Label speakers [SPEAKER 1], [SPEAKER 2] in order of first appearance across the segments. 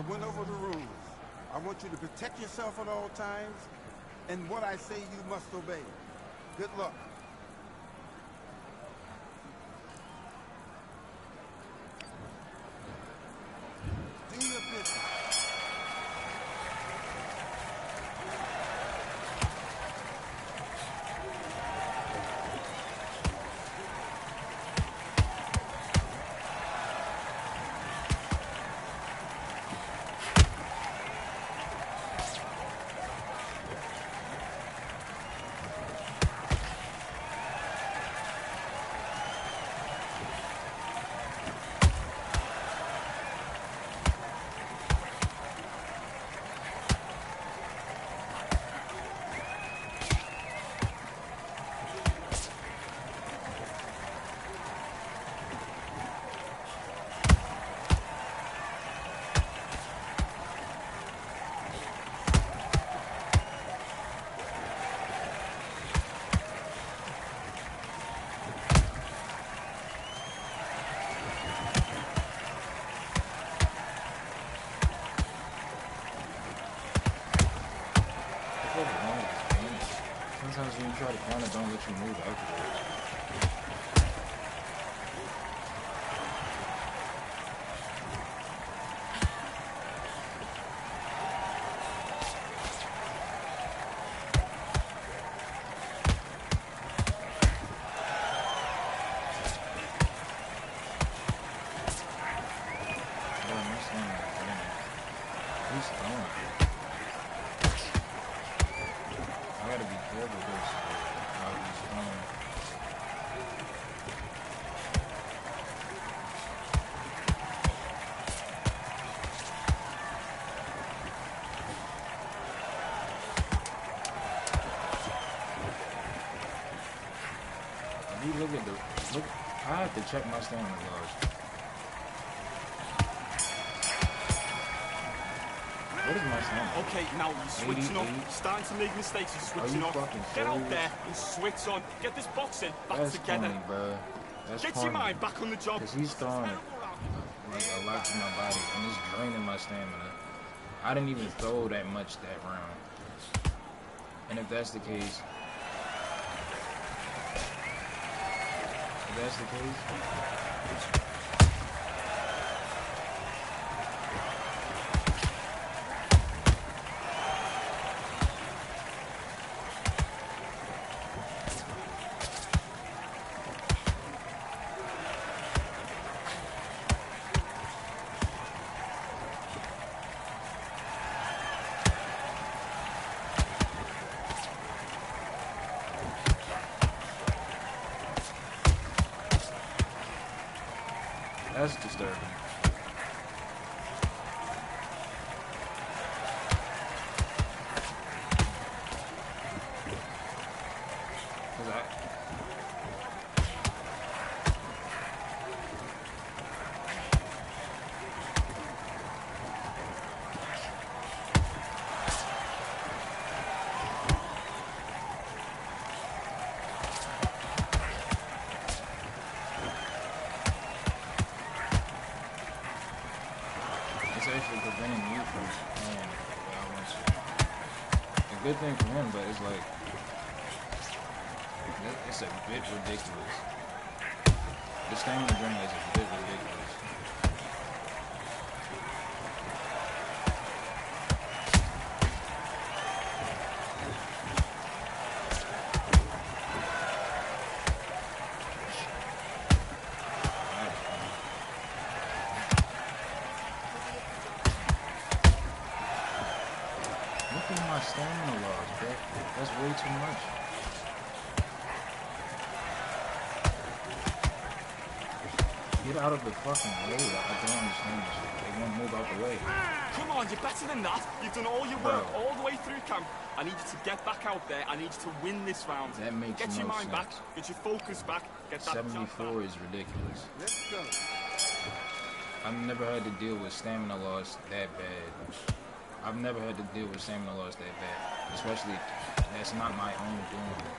[SPEAKER 1] went over the rules. I want you to protect yourself at all times, and what I say you must obey. Good luck. Do your business.
[SPEAKER 2] Sometimes when you try to counter, don't let you move afterwards. Look, I have to check my stamina logs. What is my stamina?
[SPEAKER 3] Okay, now you're switching up. Starting to make mistakes, you're switching off. Get out there and switch on. Get this boxing back together.
[SPEAKER 2] Funny, bro. That's
[SPEAKER 3] Get
[SPEAKER 2] funny.
[SPEAKER 3] your mind back on the job.
[SPEAKER 2] Because he's throwing like a lot to my body and it's draining my stamina. I didn't even throw that much that round. And if that's the case, that's disturbing. Preventing you from playing the way I want to. A good thing for him, but it's like it's a bit ridiculous. The stamina drain is a bit ridiculous. My stamina logs, bro. That's way too much. Get out of the fucking way. I don't understand this shit. They won't move out the way.
[SPEAKER 3] Come on, you're better than that. You've done all your work all the way through camp. I need you to get back out there. I need you to win this round.
[SPEAKER 2] That makes
[SPEAKER 3] Get
[SPEAKER 2] no
[SPEAKER 3] your mind
[SPEAKER 2] sense.
[SPEAKER 3] back. Get your focus back. Get that
[SPEAKER 2] 74 is ridiculous.
[SPEAKER 1] Let's go.
[SPEAKER 2] I've never had to deal with stamina loss that bad. I've never had to deal with stamina loss that bad. Especially, that's not my own doing.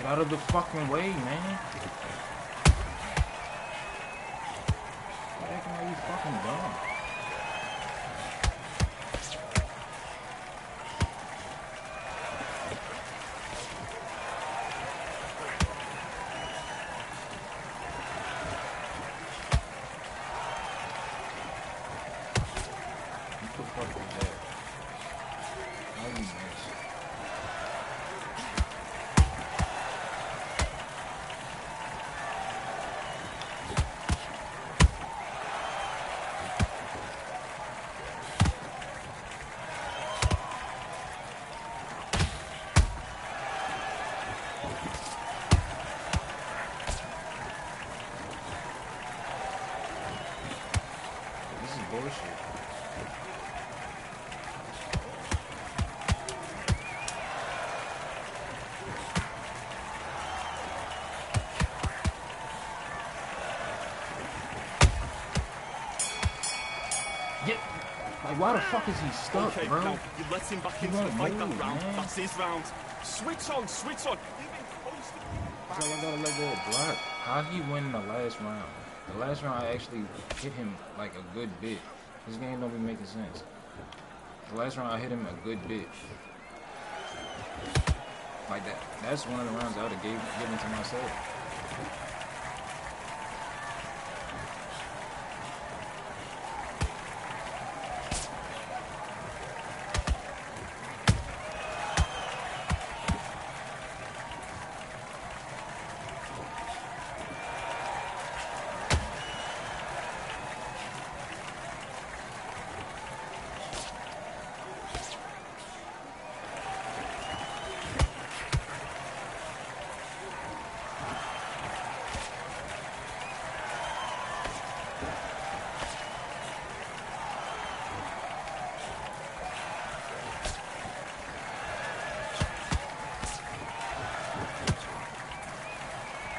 [SPEAKER 2] Get out of the fucking way, man. You're acting like you fucking dumb. What the fuck is that? How you miss? This is bullshit. Get, like, why the fuck is he stuck,
[SPEAKER 3] Okay,
[SPEAKER 2] bro?
[SPEAKER 3] now you let him back into the
[SPEAKER 2] won't
[SPEAKER 3] fight that
[SPEAKER 2] move,
[SPEAKER 3] round.
[SPEAKER 2] man.
[SPEAKER 3] That's his round. Switch on, switch on. You've been constantly...
[SPEAKER 2] It's like I gotta let go of block. How he win the last round? The last round I actually hit him like a good bit. This game don't be making sense. The last round I hit him a good bit. Like that. That's one of the rounds I would have given to myself.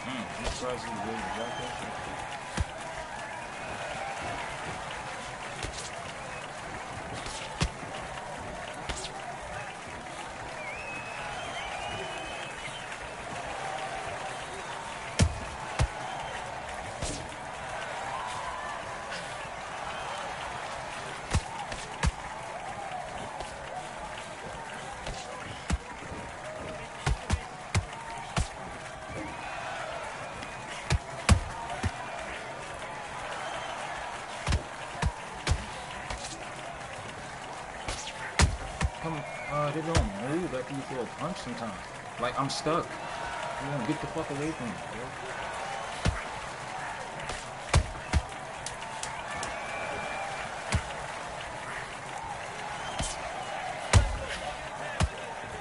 [SPEAKER 2] I'm surprised he was able to drop that shit. They don't move after you throw a punch sometimes. Like, I'm stuck. You want to get the fuck away from me, bro.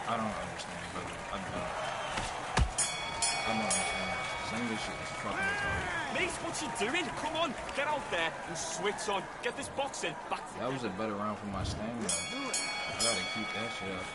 [SPEAKER 2] I don't understand, brother. I don't understand. Some of this shit is fucking retarded.
[SPEAKER 3] Mate, what you doing? Come on, get out there and switch on. Get this boxing back to
[SPEAKER 2] That was a better round for my stamina. I gotta keep that shit up.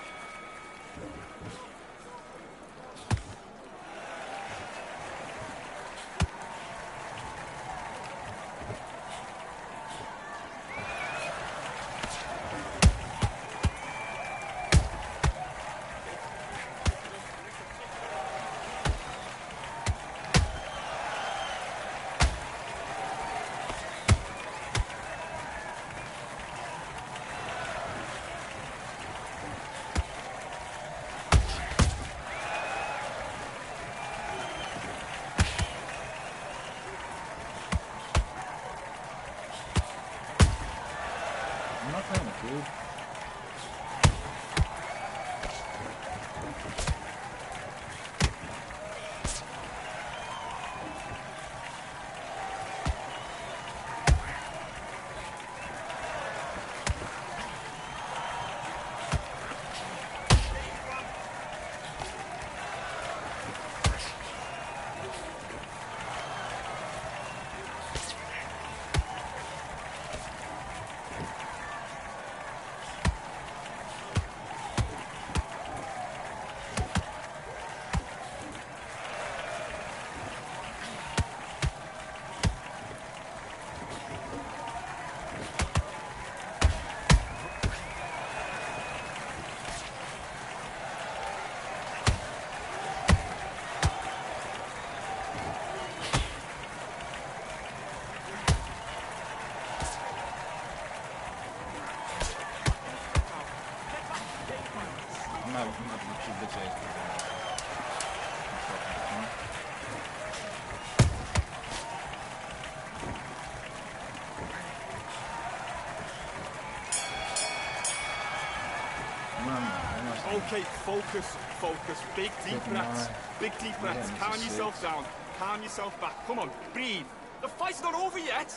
[SPEAKER 3] Okay, focus, focus. Big deep breaths. Big deep breaths. Calm yourself down. Calm yourself back. Come on, breathe. The fight's not over yet.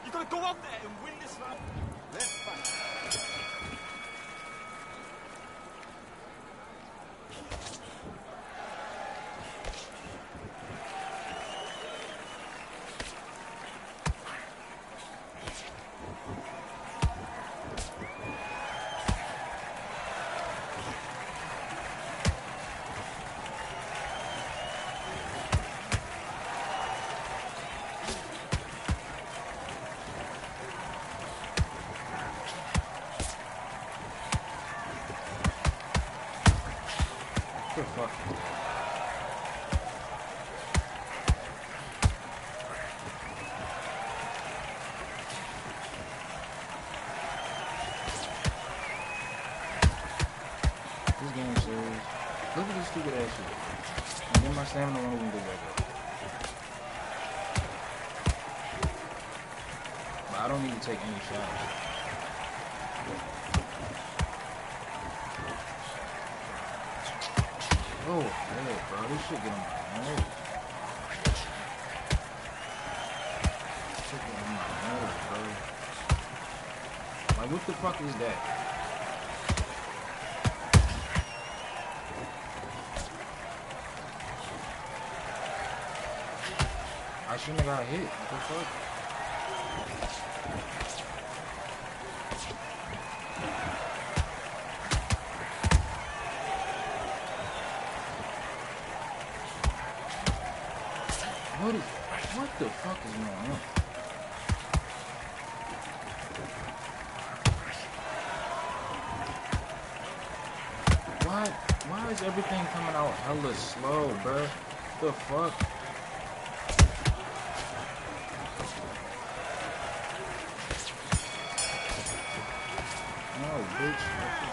[SPEAKER 3] You've got to go out there and win this round.
[SPEAKER 1] Let's fight.
[SPEAKER 2] What the fuck? This game is serious. Look at this stupid ass shit. And then my stamina won't even go back up. But I don't need to take any shots. Oh, hey, bro, this shit get on my nerves. This shit get on my nerves, bro. Like, what the fuck is that? I shouldn't have got hit. What the fuck? What the fuck is going on? Why is everything coming out hella slow, bruh? The fuck? No, bitch.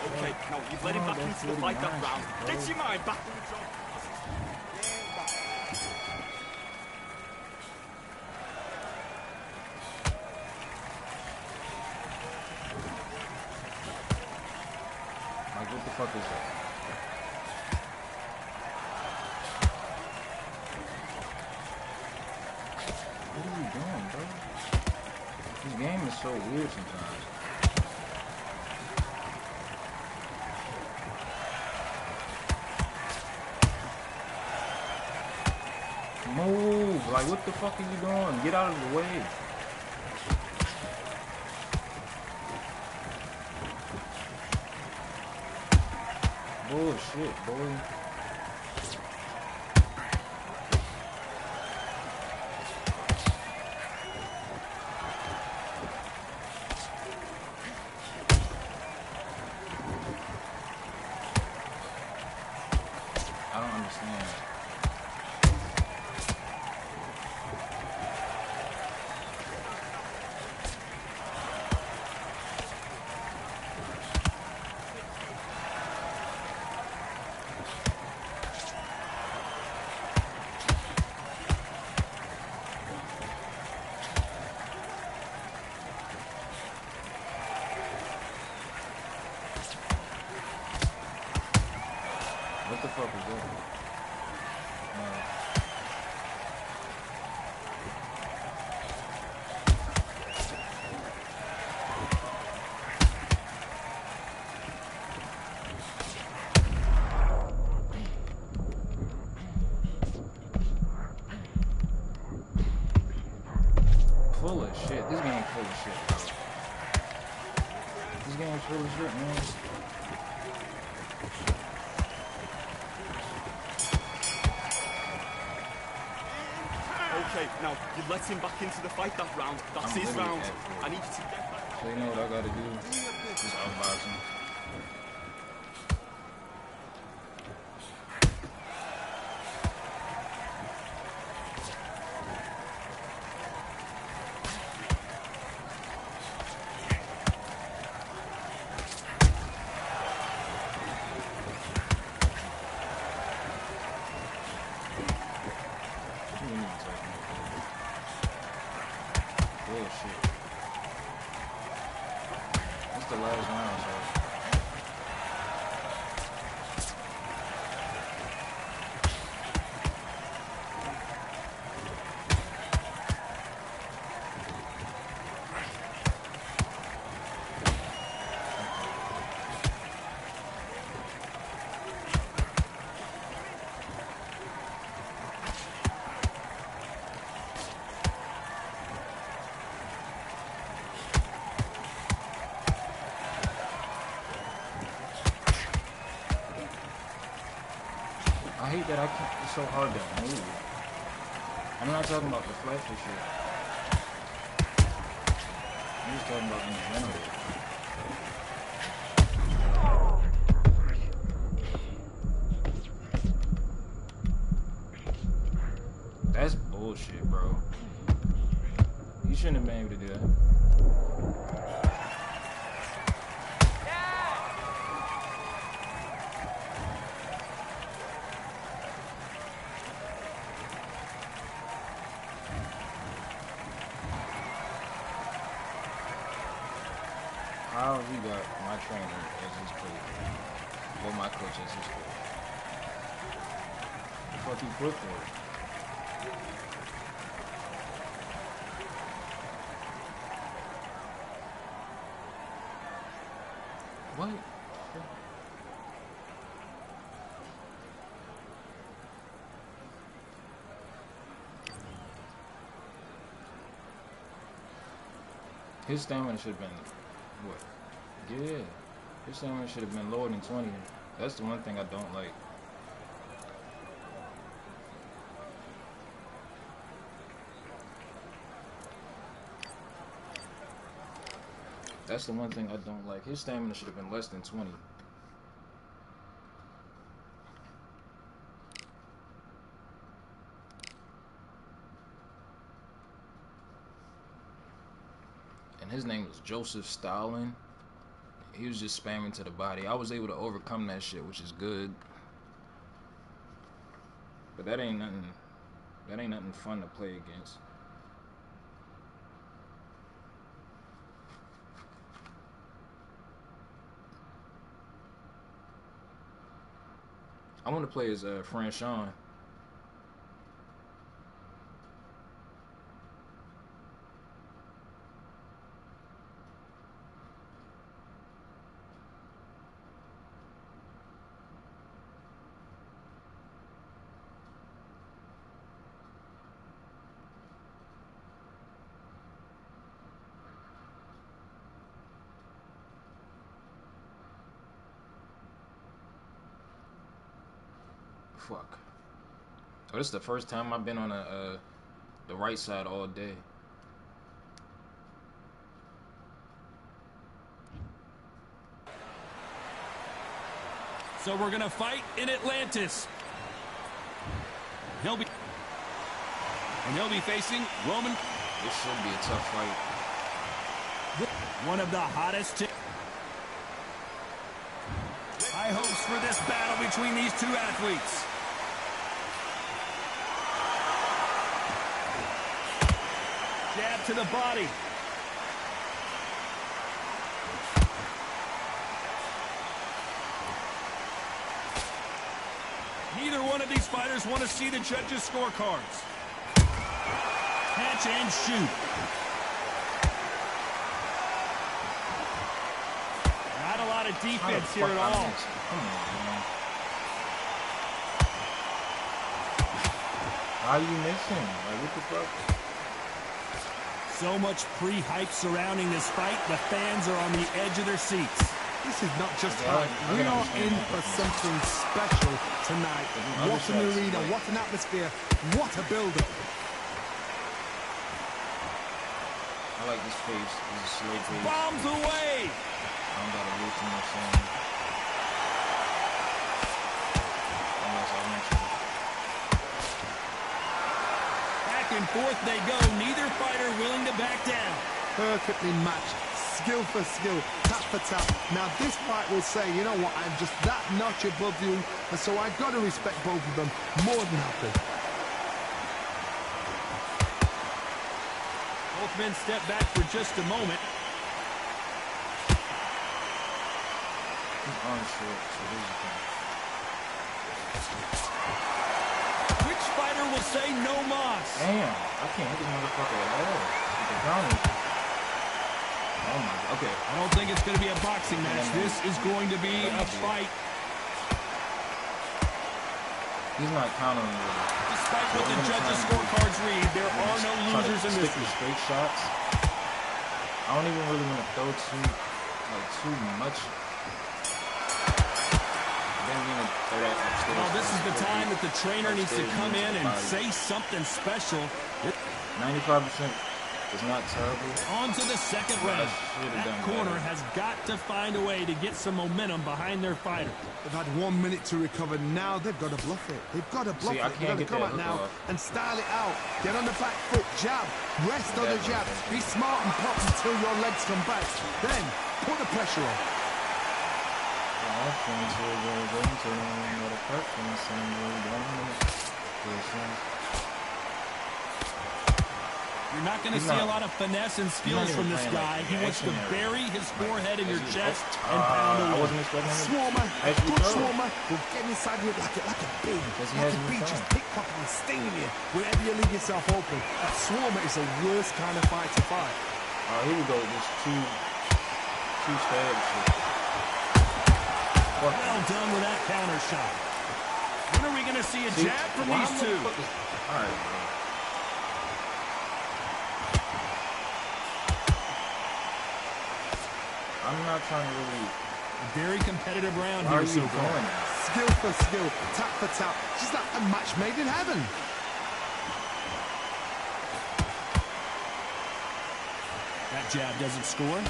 [SPEAKER 3] Okay, now you've let him back into the fight that round. Get your mind back on the job.
[SPEAKER 2] Like, what the fuck is that? What are you doing, bro? This game is so weird sometimes. Move! Like, what the fuck are you doing? Get out of the way. Bullshit, boy. I don't understand. What the fuck is that? Full of shit. This game's full of shit, bro. This game's full of shit, man.
[SPEAKER 3] Okay, now you let him back into the fight that round. That's his round. I need you to get back.
[SPEAKER 2] So you know what I gotta do? Just outbox him. Bullshit. It's the last round, so. It's so hard to move. I'm not talking about the flashy shit. I'm just talking about in general. That's bullshit, bro. You shouldn't have been able to do that. How he got my trainer as his coach, or my coach as his coach? The fuck he put for it? What? His stamina should have been what? Yeah. His stamina should have been lower than 20. That's the one thing I don't like. That's the one thing I don't like. His stamina should have been less than 20. And his name was Joseph Stalin. He was just spamming to the body. I was able to overcome that shit, which is good. But that ain't nothing fun to play against. I want to play as friend Sean. Fuck. Oh, this is the first time I've been on the right side all day.
[SPEAKER 4] So we're gonna fight in Atlantis. He'll be facing Roman.
[SPEAKER 2] This should be a tough fight.
[SPEAKER 4] One of the hottest. High hopes for this battle between these two athletes. Jab to the body. Neither one of these fighters want to see the judges' scorecards. Catch and shoot. Not a lot of defense here at all.
[SPEAKER 2] Come on, man. How are you missing? Like, what the fuck?
[SPEAKER 4] So much pre-hype surrounding this fight, the fans are on the edge of their seats.
[SPEAKER 5] This is not just hype. We are in for something special tonight. What an arena, what an atmosphere, what a build-up.
[SPEAKER 2] I like this face. This is slow pace.
[SPEAKER 4] Bombs away!
[SPEAKER 2] I don't gotta lose too much time. Unless I want to.
[SPEAKER 4] Back and forth they go. Neither fighter willing to back down.
[SPEAKER 5] Perfectly matched. Skill for skill, tap for tap. Now this fight will say, you know what, I'm just that notch above you, and so I've got to respect both of them more than happy.
[SPEAKER 4] Both men step back for just a moment.
[SPEAKER 2] He's on short, so there's a thing.
[SPEAKER 4] Which fighter will say no mas?
[SPEAKER 2] Damn, I can't hit this motherfucker at all. With the counter. Oh my God. Okay.
[SPEAKER 4] I don't think it's going to be a boxing match. This is going to be a fight.
[SPEAKER 2] He's not countering me.
[SPEAKER 4] Despite what the judges' scorecards read, there are no losers in this one.
[SPEAKER 2] Straight shots. I don't even really want to throw too much.
[SPEAKER 4] Well, this is the time that the trainer needs to come in and say something special.
[SPEAKER 2] 95% is not terrible.
[SPEAKER 4] On to the second round. That corner has got to find a way to get some momentum behind their fighter.
[SPEAKER 5] They've had 1 minute to recover. Now they've got to bluff it. They've got to bluff it. They've got to come out now and style it out. Get on the back foot, jab, rest on the jab. Be smart and pop until your legs come back. Then put the pressure on.
[SPEAKER 4] You're not going to see a lot of finesse and skills from this guy. He wants to bury his forehead in your chest and pound away.
[SPEAKER 5] Swarmer, good swarmer, will get inside you like a bee. Like a bee just pickpocketing, stinging you wherever you leave yourself open. That swarmer is the worst kind of fight to fight.
[SPEAKER 2] Here we go. Just two stabs.
[SPEAKER 4] Well done with that counter shot. When are we going to see a jab from these two?
[SPEAKER 2] All right, bro. I'm not trying to really...
[SPEAKER 4] A very competitive round here so far.
[SPEAKER 5] Skill for skill, tap for tap. Just like a match made in heaven.
[SPEAKER 4] That jab doesn't score.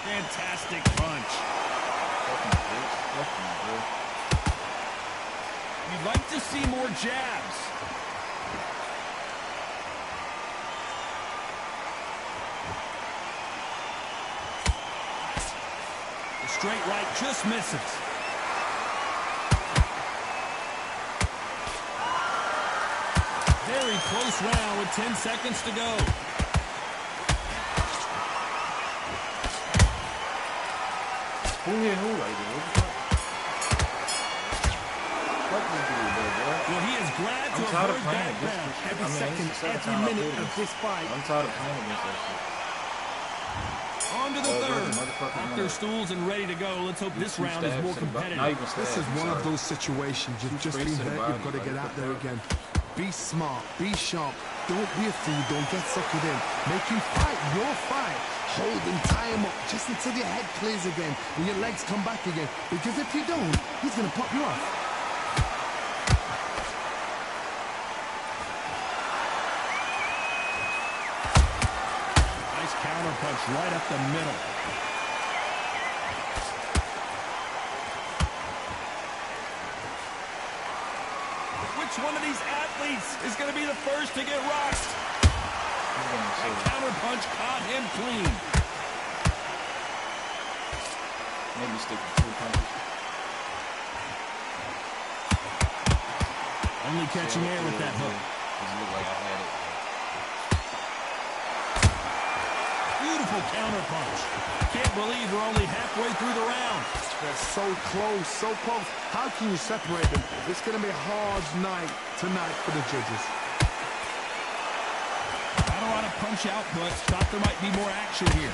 [SPEAKER 4] Fantastic punch. You'd like to see more jabs. The straight right just misses. Very close round with 10 seconds to go.
[SPEAKER 2] Who hit who right there?
[SPEAKER 4] Well, he is glad to avoid that bound.
[SPEAKER 5] Every second, every minute of this fight.
[SPEAKER 2] I'm tired of playing against that shit.
[SPEAKER 4] On to the third. Off their stools and ready to go. Let's hope this round is more competitive.
[SPEAKER 5] This is one of those situations. You've just been hurt. You've got to get out there again. Be smart. Be sharp. Don't be a fool. Don't get suckered in. Make him fight your fight. Hold him, tie him up just until your head clears again and your legs come back again. Because if you don't, he's going to pop you off.
[SPEAKER 4] Counter punch right up the middle. Which one of these athletes is going to be the first to get rocked? That counter punch caught him clean.
[SPEAKER 2] Maybe stick with 2 punches.
[SPEAKER 4] Only catching air with that hook.
[SPEAKER 2] Doesn't look like I had it.
[SPEAKER 4] Beautiful counter punch. Can't believe we're only halfway through the round.
[SPEAKER 5] They're so close, so close. How can you separate them? It's going to be a hard night tonight for the judges.
[SPEAKER 4] Not a lot of punch output. Thought there might be more action here.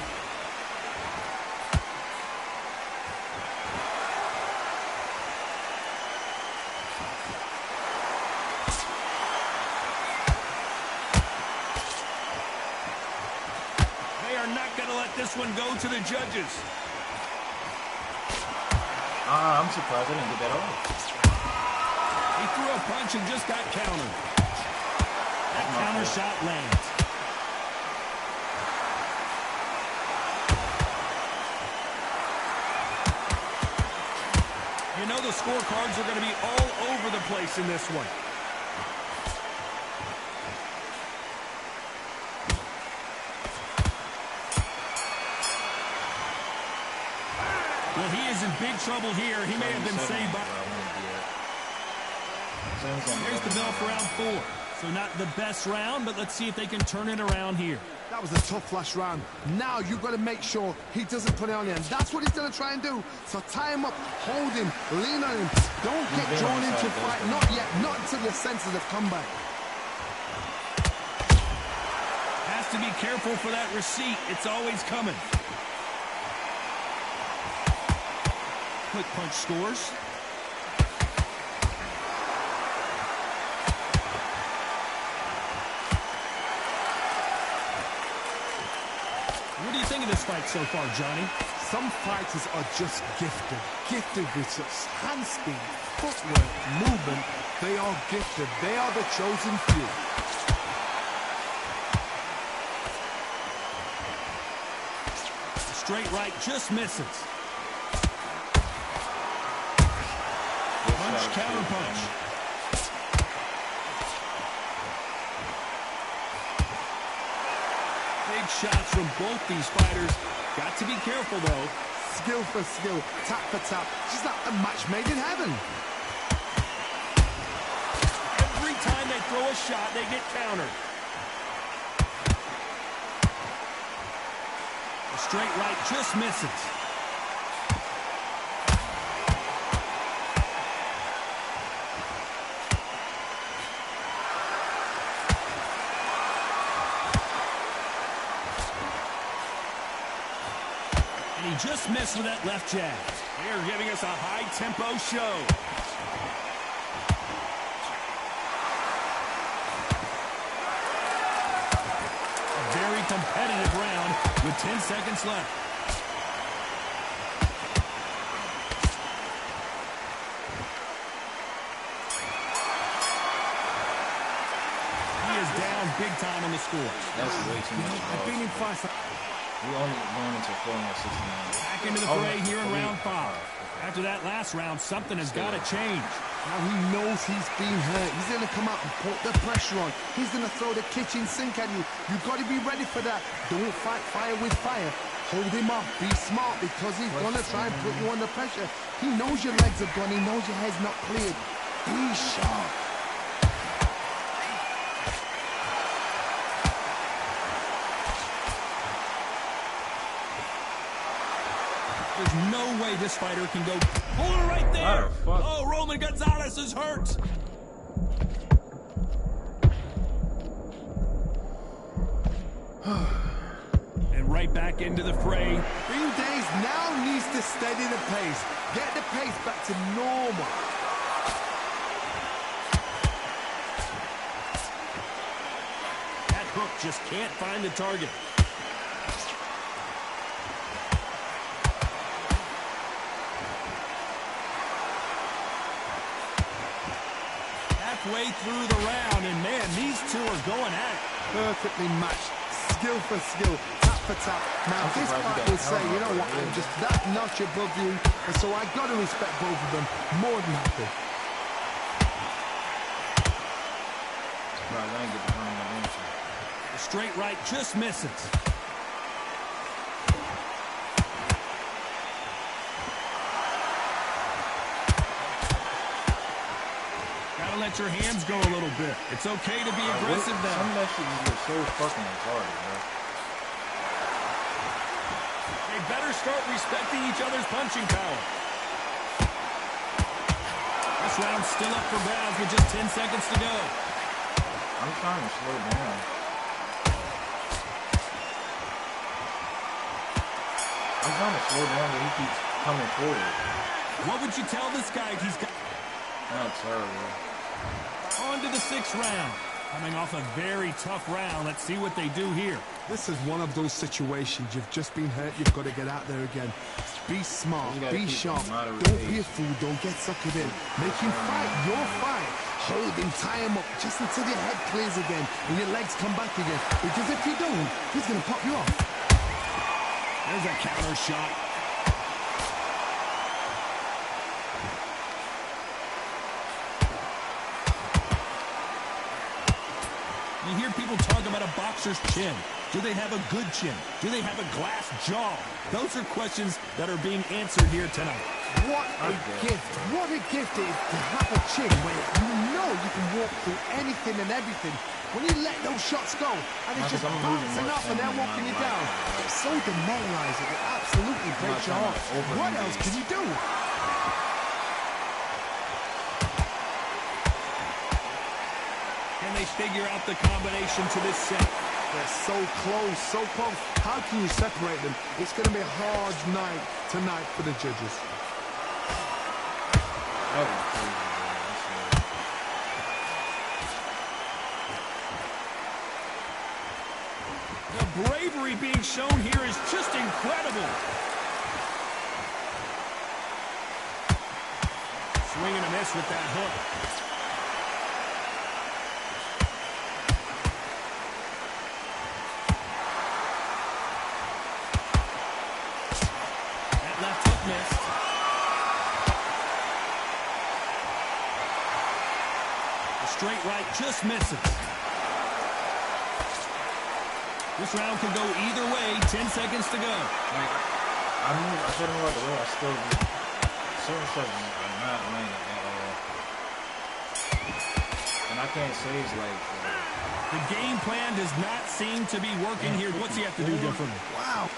[SPEAKER 4] This one go to the judges.
[SPEAKER 2] I'm surprised I didn't get that off.
[SPEAKER 4] He threw a punch and just got countered. That counter shot lands. You know the scorecards are going to be all over the place in this one. Well, he is in big trouble here. He may have been saved by... There's the bell for round 4. So not the best round, but let's see if they can turn it around here.
[SPEAKER 5] That was a tough last round. Now you've got to make sure he doesn't put it on you. And that's what he's going to try and do. So tie him up, hold him, lean on him. Don't get drawn into a fight. Not yet. Not until your senses have come back.
[SPEAKER 4] Has to be careful for that receipt. It's always coming. Quick punch scores. What do you think of this fight so far, Johnny?
[SPEAKER 5] Some fighters are just gifted with such hand speed, footwork, movement. They are gifted. They are the chosen few.
[SPEAKER 4] Straight right just misses. Punch, counter punch. Big shots from both these fighters. Got to be careful, though.
[SPEAKER 5] Skill for skill, tap for tap. Just like a match made in heaven.
[SPEAKER 4] Every time they throw a shot, they get countered. The straight right just misses. And he just missed with that left jab. They're giving us a high-tempo show. A very competitive round with 10 seconds left. He is down big time on the score.
[SPEAKER 2] That's way too much.
[SPEAKER 5] I've been in fights.
[SPEAKER 2] We only going into 469.
[SPEAKER 4] Back into the fray here in round 5. After that last round, something has got to change.
[SPEAKER 5] Now he knows he's been hurt. He's going to come out and put the pressure on. He's going to throw the kitchen sink at you. You've got to be ready for that. Don't fight fire with fire. Hold him off. Be smart because he's going to try and put you under pressure. He knows your legs are gone. He knows your head's not cleared. Be sharp.
[SPEAKER 4] There's no way this fighter can go. Hold it right there. Oh, Roman Gonzalez is hurt. And right back into the fray.
[SPEAKER 5] Few days now needs to steady the pace. Get the pace back to normal.
[SPEAKER 4] That hook just can't find the target. Halfway through the round, and man, these two are going at it.
[SPEAKER 5] Perfectly matched. Skill for skill, tap for tap. Now this fight will say, you know what, I'm just that notch above you, and so I got to respect both of them more than happy.
[SPEAKER 4] The straight right just misses. Gotta let your hands go a little bit. It's okay to be aggressive now.
[SPEAKER 2] Some of that shit is so fucking retarded, bro.
[SPEAKER 4] They better start respecting each other's punching power. This round's still up for grabs with just 10 seconds to go.
[SPEAKER 2] I'm trying to slow down. I'm trying to slow down, but he keeps coming forward.
[SPEAKER 4] What would you tell this guy he's got?
[SPEAKER 2] That's terrible.
[SPEAKER 4] On to the 6th round. Coming off a very tough round. Let's see what they do here.
[SPEAKER 5] This is one of those situations. You've just been hurt. You've got to get out there again. Be smart. Be sharp. Don't be a fool. Don't get suckered in. Make him fight your fight. Hold him, tie him up just until your head clears again and your legs come back again. Because if you don't, he's going to pop you off.
[SPEAKER 4] There's a counter shot. You hear people talk about a boxer's chin. Do they have a good chin? Do they have a glass jaw? Those are questions that are being answered here tonight.
[SPEAKER 5] What a gift. What a gift it is to have a chin where you know you can walk through anything and everything. When you let those shots go and it's just bouncing up and they're walking you down, it's so demoralizing. It absolutely breaks your heart. What else can you do?
[SPEAKER 4] Can they figure out the combination to this set?
[SPEAKER 5] They're so close, so close. How can you separate them? It's going to be a hard night tonight for the judges.
[SPEAKER 2] That was crazy, bro.
[SPEAKER 4] bravery being shown here is just incredible. Swing and a miss with that hook. That left hook missed. The straight right just misses. This round could go either way. 10 seconds to go.
[SPEAKER 2] Like, I said him about the way I still do. Certain stuff are not landing at all. And I can't say it's like...
[SPEAKER 4] the game plan does not seem to be working here. What's he have to do differently?
[SPEAKER 5] Wow.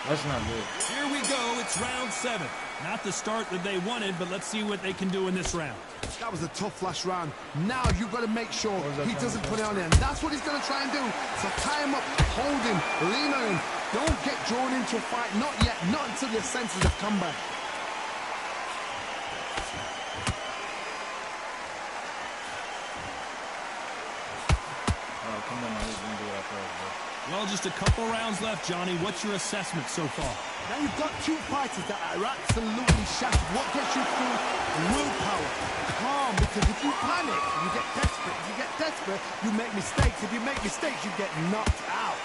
[SPEAKER 2] That's not good.
[SPEAKER 4] Here we go. It's round 7. Not the start that they wanted, but let's see what they can do in this round.
[SPEAKER 5] That was a tough last round. Now you've got to make sure he doesn't put it on him. That's what he's going to try and do. So tie him up, hold him, lean on him. Don't get drawn into a fight. Not yet. Not until your senses have come back.
[SPEAKER 2] Oh, come on. He's going to do that first, bro.
[SPEAKER 4] Well, just a couple rounds left, Johnny. What's your assessment so far?
[SPEAKER 5] Now you've got two fighters that are absolutely shattered. What gets you through? Willpower. Calm, because if you panic, you get desperate. If you get desperate, you make mistakes. If you make mistakes, you get knocked out.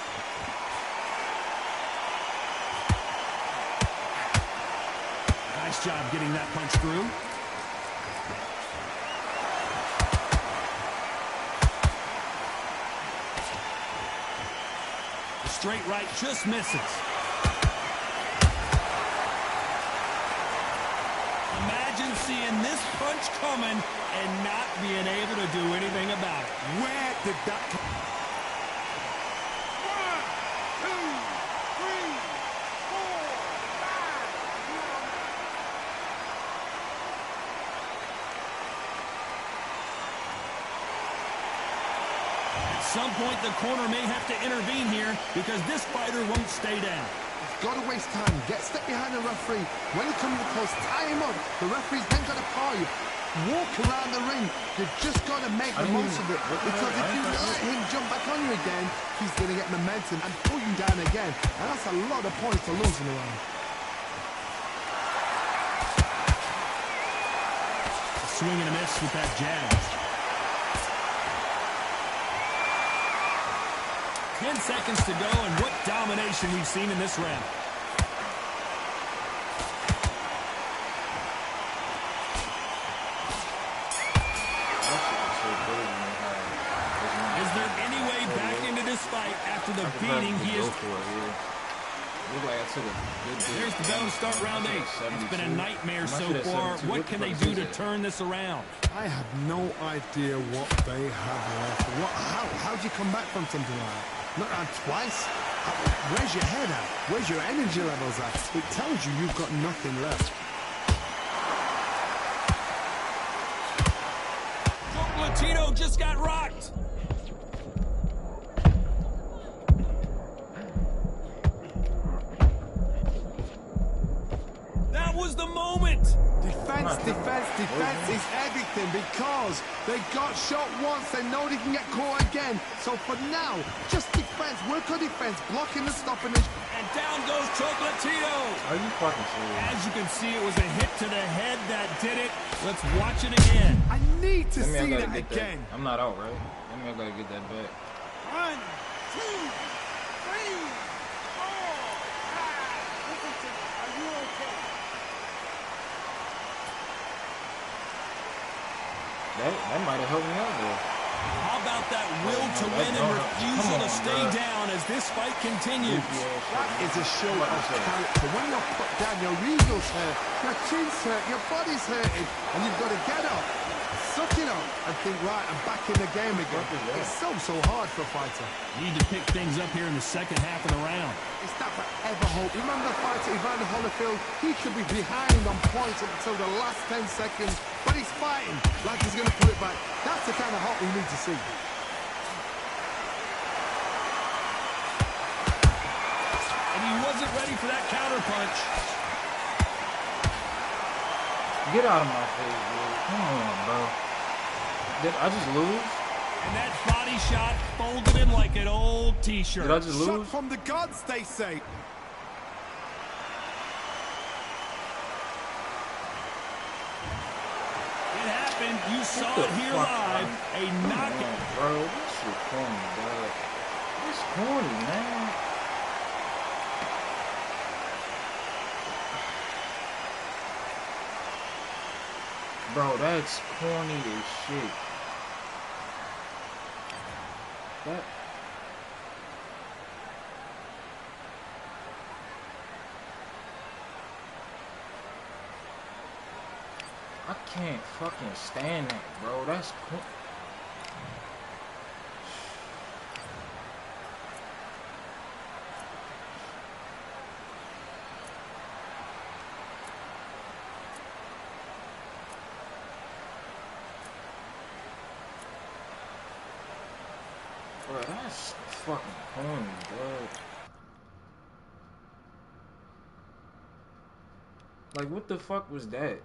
[SPEAKER 4] Nice job getting that punch through. The straight right just misses. Imagine seeing this punch coming and not being able to do anything about it.
[SPEAKER 5] Where did that come?
[SPEAKER 4] 1, 2, 3, 4, 5. At some point, the corner may have to intervene here because this fighter won't stay down.
[SPEAKER 5] Got to waste time. Step behind the referee. When he comes close, tie him up. The referee's then got to call you. Walk around the ring. You've just got to make the most of it. Because if you let him jump back on you again, he's going to get momentum and pull you down again. And that's a lot of points to lose in a round.
[SPEAKER 4] A swing and a miss with that jab. 10 seconds to go, and what domination we've seen in this round. Is there any way back into this fight after the beating he is... There's the bell to start round 8. It's been a nightmare so far. What can they do to turn this around?
[SPEAKER 5] I have no idea what they have left. How do you come back from something like that? Not around twice? Where's your head at? Where's your energy levels at? It tells you you've got nothing left.
[SPEAKER 4] Latino just got rocked. That was the moment.
[SPEAKER 5] Defense is everything because they got shot once. They know they can get caught again. So for now, just defense. Work on defense. Blocking and stopping it.
[SPEAKER 4] And down goes Chocolatito.
[SPEAKER 2] Are you fucking serious?
[SPEAKER 4] As you can see, it was a hit to the head that did it. Let's watch it again.
[SPEAKER 5] I need to see that again.
[SPEAKER 2] I'm not out, right? I mean, I gotta get that back.
[SPEAKER 1] 1, 2, 3, 4, 5. Listen to me. Are you okay?
[SPEAKER 2] That might have helped me out there.
[SPEAKER 4] How about that will to win and refusal to stay down as this fight continues?
[SPEAKER 5] That is a show of character. When you're put down, your ego's hurt, your chin's hurt, your body's hurting, and you've got to get up, suck it up, and think, right, I'm back in the game again. It's so hard for a fighter.
[SPEAKER 4] Need to pick things up here in the second half of the round.
[SPEAKER 5] It's that forever hope. Remember the fighter, Evander Holyfield? He could be behind on points until the last 10 seconds, but he's fighting like he's going to put it back. That's the kind of hope we need to see.
[SPEAKER 4] And he wasn't ready for that counter punch.
[SPEAKER 2] Get out of my face, dude. Come on, bro. Did I just lose?
[SPEAKER 4] And that body shot folded him like an old T-shirt.
[SPEAKER 2] Did I just lose?
[SPEAKER 5] Shot from the gods, they say.
[SPEAKER 4] It happened. You saw it here live. A knockout.
[SPEAKER 2] Bro, this shit corny, dog. It's corny, man. Bro, that's corny as shit. That. I can't fucking stand that, bro. That's cool. Bro, that's fucking corny, bro. Like, what the fuck was that?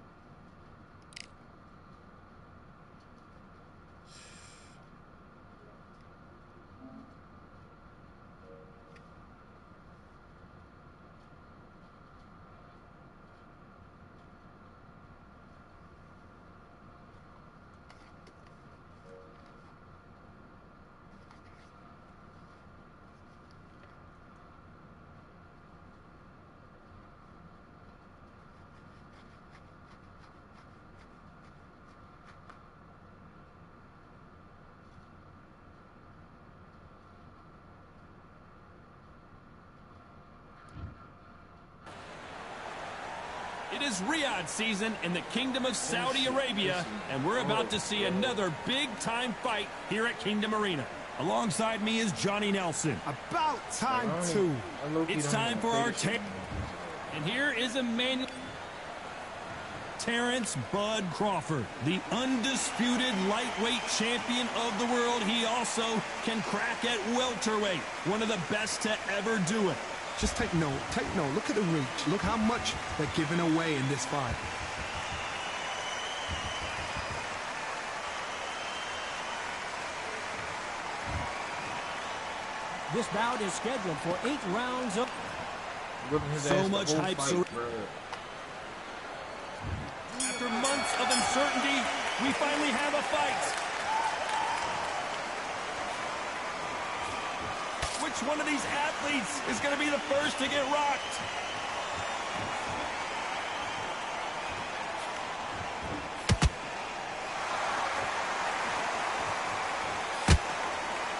[SPEAKER 4] It is Riyadh season in the Kingdom of Saudi Arabia, and we're about to see another big-time fight here at Kingdom Arena. Alongside me is Johnny Nelson.
[SPEAKER 5] About time, too.
[SPEAKER 4] It's time for our tape. And here is Emmanuel Terrence Bud Crawford, the undisputed lightweight champion of the world. He also can crack at welterweight, one of the best to ever do it.
[SPEAKER 5] Just take note, look at the reach. Look how much they're giving away in this fight.
[SPEAKER 6] This bout is scheduled for 8 rounds of...
[SPEAKER 4] So much hype. After months of uncertainty, we finally have a fight. Which one of these athletes is going to be the first to get rocked?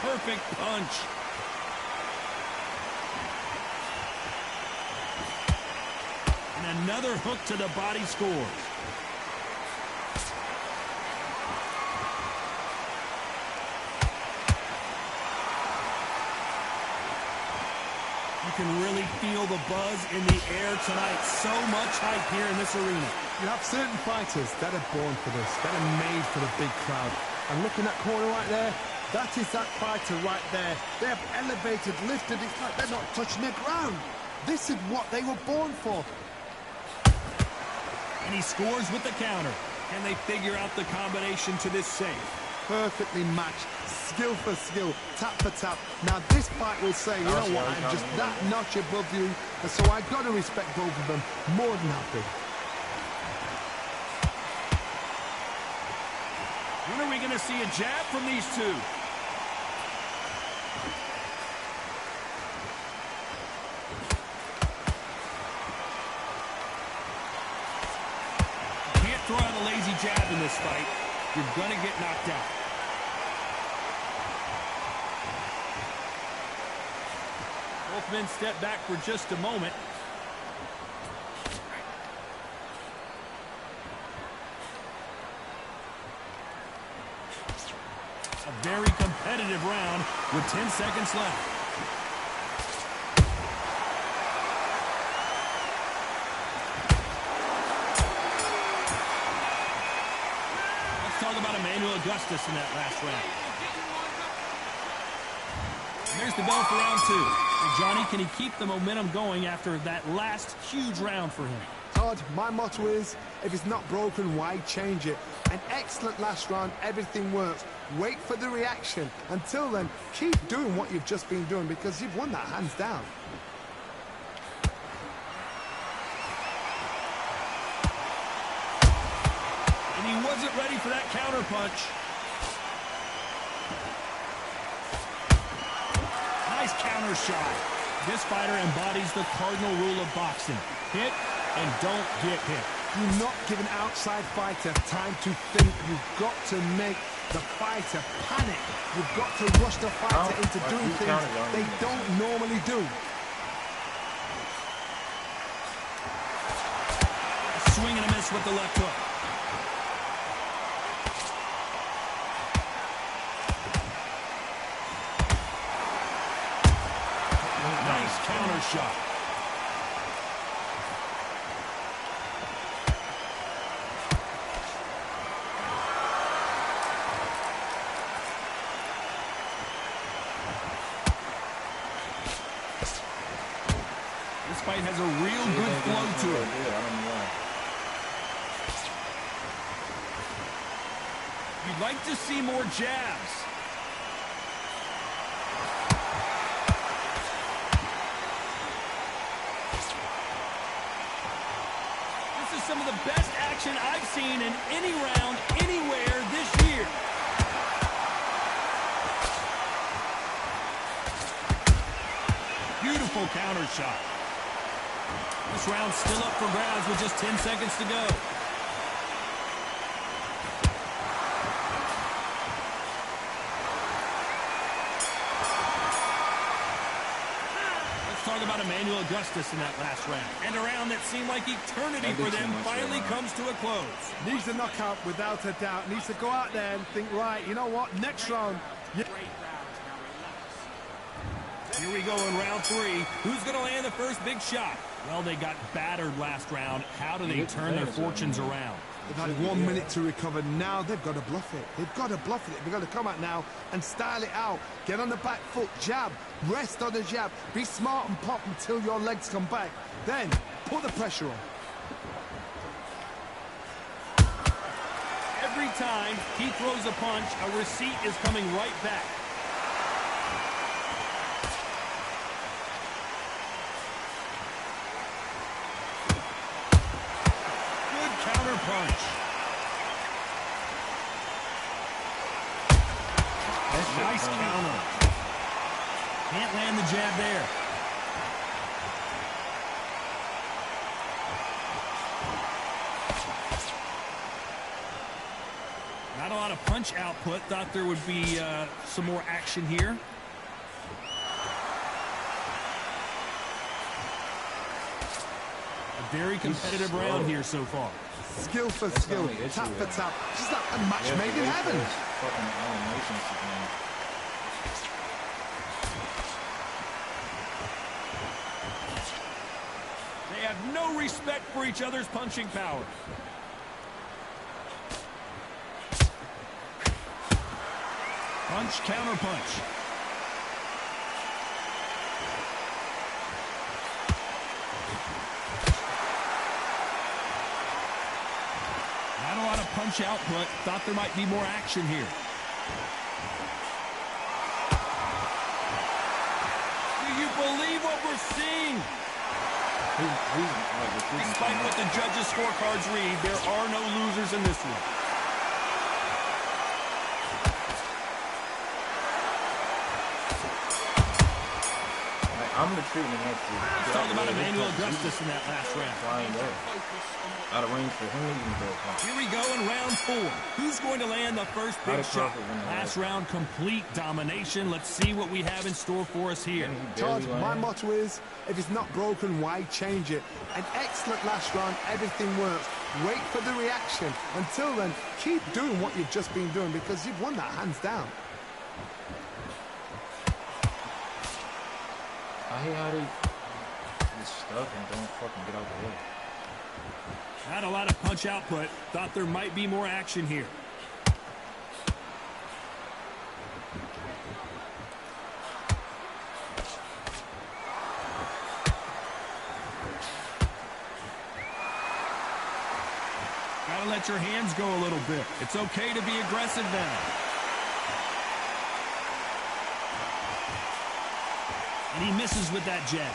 [SPEAKER 4] Perfect punch. And another hook to the body scores. You can really feel the buzz in the air tonight. So much hype here in this arena.
[SPEAKER 5] You have certain fighters that are born for this, that are made for the big crowd. And look in that corner right there, that is that fighter right there. They have elevated, lifted, it's like they're not touching the ground. This is what they were born for.
[SPEAKER 4] And he scores with the counter. Can they figure out the combination to this save?
[SPEAKER 5] Perfectly matched, skill for skill, tap for tap. Now this fight will say, you know what, I'm just that notch above you, and so I got to respect both of them more than happy.
[SPEAKER 4] When are we going to see a jab from these two? You can't throw out a lazy jab in this fight. You're going to get knocked out. Both men step back for just a moment. A very competitive round with 10 seconds left. Let's talk about Emmanuel Augustus in that last round. There's the bell for round 2. And Johnny, can he keep the momentum going after that last huge round for him?
[SPEAKER 5] Todd, my motto is, if it's not broken, why change it? An excellent last round, everything works. Wait for the reaction. Until then, keep doing what you've just been doing because you've won that hands down.
[SPEAKER 4] And he wasn't ready for that counter punch. Nice counter shot. This fighter embodies the cardinal rule of boxing. Hit and don't get hit.
[SPEAKER 5] Do not give an outside fighter time to think. You've got to make the fighter panic. You've got to rush the fighter into doing things they don't normally do.
[SPEAKER 4] A swing and a miss with the left hook. Nice counter shot. This fight has a real good flow to it. You'd like to see more jabs. This is some of the best action I've seen in any round, anywhere this year. Beautiful counter shot. This round's still up for grabs with just 10 seconds to go. Let's talk about Emmanuel Augustus in that last round. And a round that seemed like eternity for them finally comes to a close.
[SPEAKER 5] Needs a knockout without a doubt. Needs to go out there and think, right, you know what, next round. Yeah.
[SPEAKER 4] Here we go in round 3. Who's going to land the first big shot? Well, they got battered last round. How do they turn their fortunes around?
[SPEAKER 5] They've had 1 minute to recover. Now they've got to bluff it. They've got to bluff it. They've got to come out now and style it out. Get on the back foot, jab, rest on the jab. Be smart and pop until your legs come back. Then put the pressure on.
[SPEAKER 4] Every time he throws a punch, a receipt is coming right back. Punch. Nice counter. Can't land the jab there. Not a lot of punch output. Thought there would be some more action here. A very competitive round here so far.
[SPEAKER 5] Skill for skill, tap for tap. Just like a match made in heaven.
[SPEAKER 4] They have no respect for each other's punching power. Punch, counter punch. Punch output. Thought there might be more action here. Do you believe what we're seeing? Despite what the judges' scorecards read, there are no losers in this one.
[SPEAKER 2] I'm the treatment next week.
[SPEAKER 4] Let's talk about Emmanuel Augustus in that last round.
[SPEAKER 2] Out of range for him to even throw a punch.
[SPEAKER 4] Here we go in round 4. Who's going to land the first big shot? Last round, complete domination. Let's see what we have in store for us here.
[SPEAKER 5] Todd, my motto is, if it's not broken, why change it? An excellent last round, everything works. Wait for the reaction. Until then, keep doing what you've just been doing because you've won that hands down.
[SPEAKER 2] I hate how they get stuck and don't fucking get out the way.
[SPEAKER 4] Not a lot of punch output. Thought there might be more action here. Got to let your hands go a little bit. It's okay to be aggressive now. And he misses with that jab.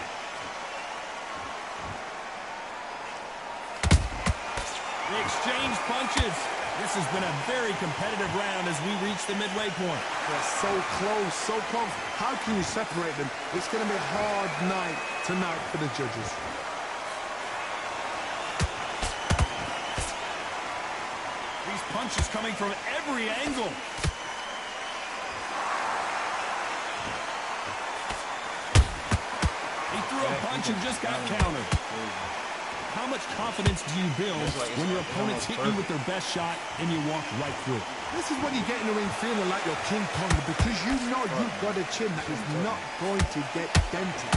[SPEAKER 4] They exchange punches. This has been a very competitive round as we reach the midway point.
[SPEAKER 5] They're so close, so close. How can you separate them? It's going to be a hard night tonight for the judges.
[SPEAKER 4] These punches coming from every angle. He threw a punch and just got countered. How much confidence do you build when your opponents hit you with their best shot and you walk right through it?
[SPEAKER 5] This is when you get in the ring feeling like you're King Kong because you know you've got a chin that is not going to get dented.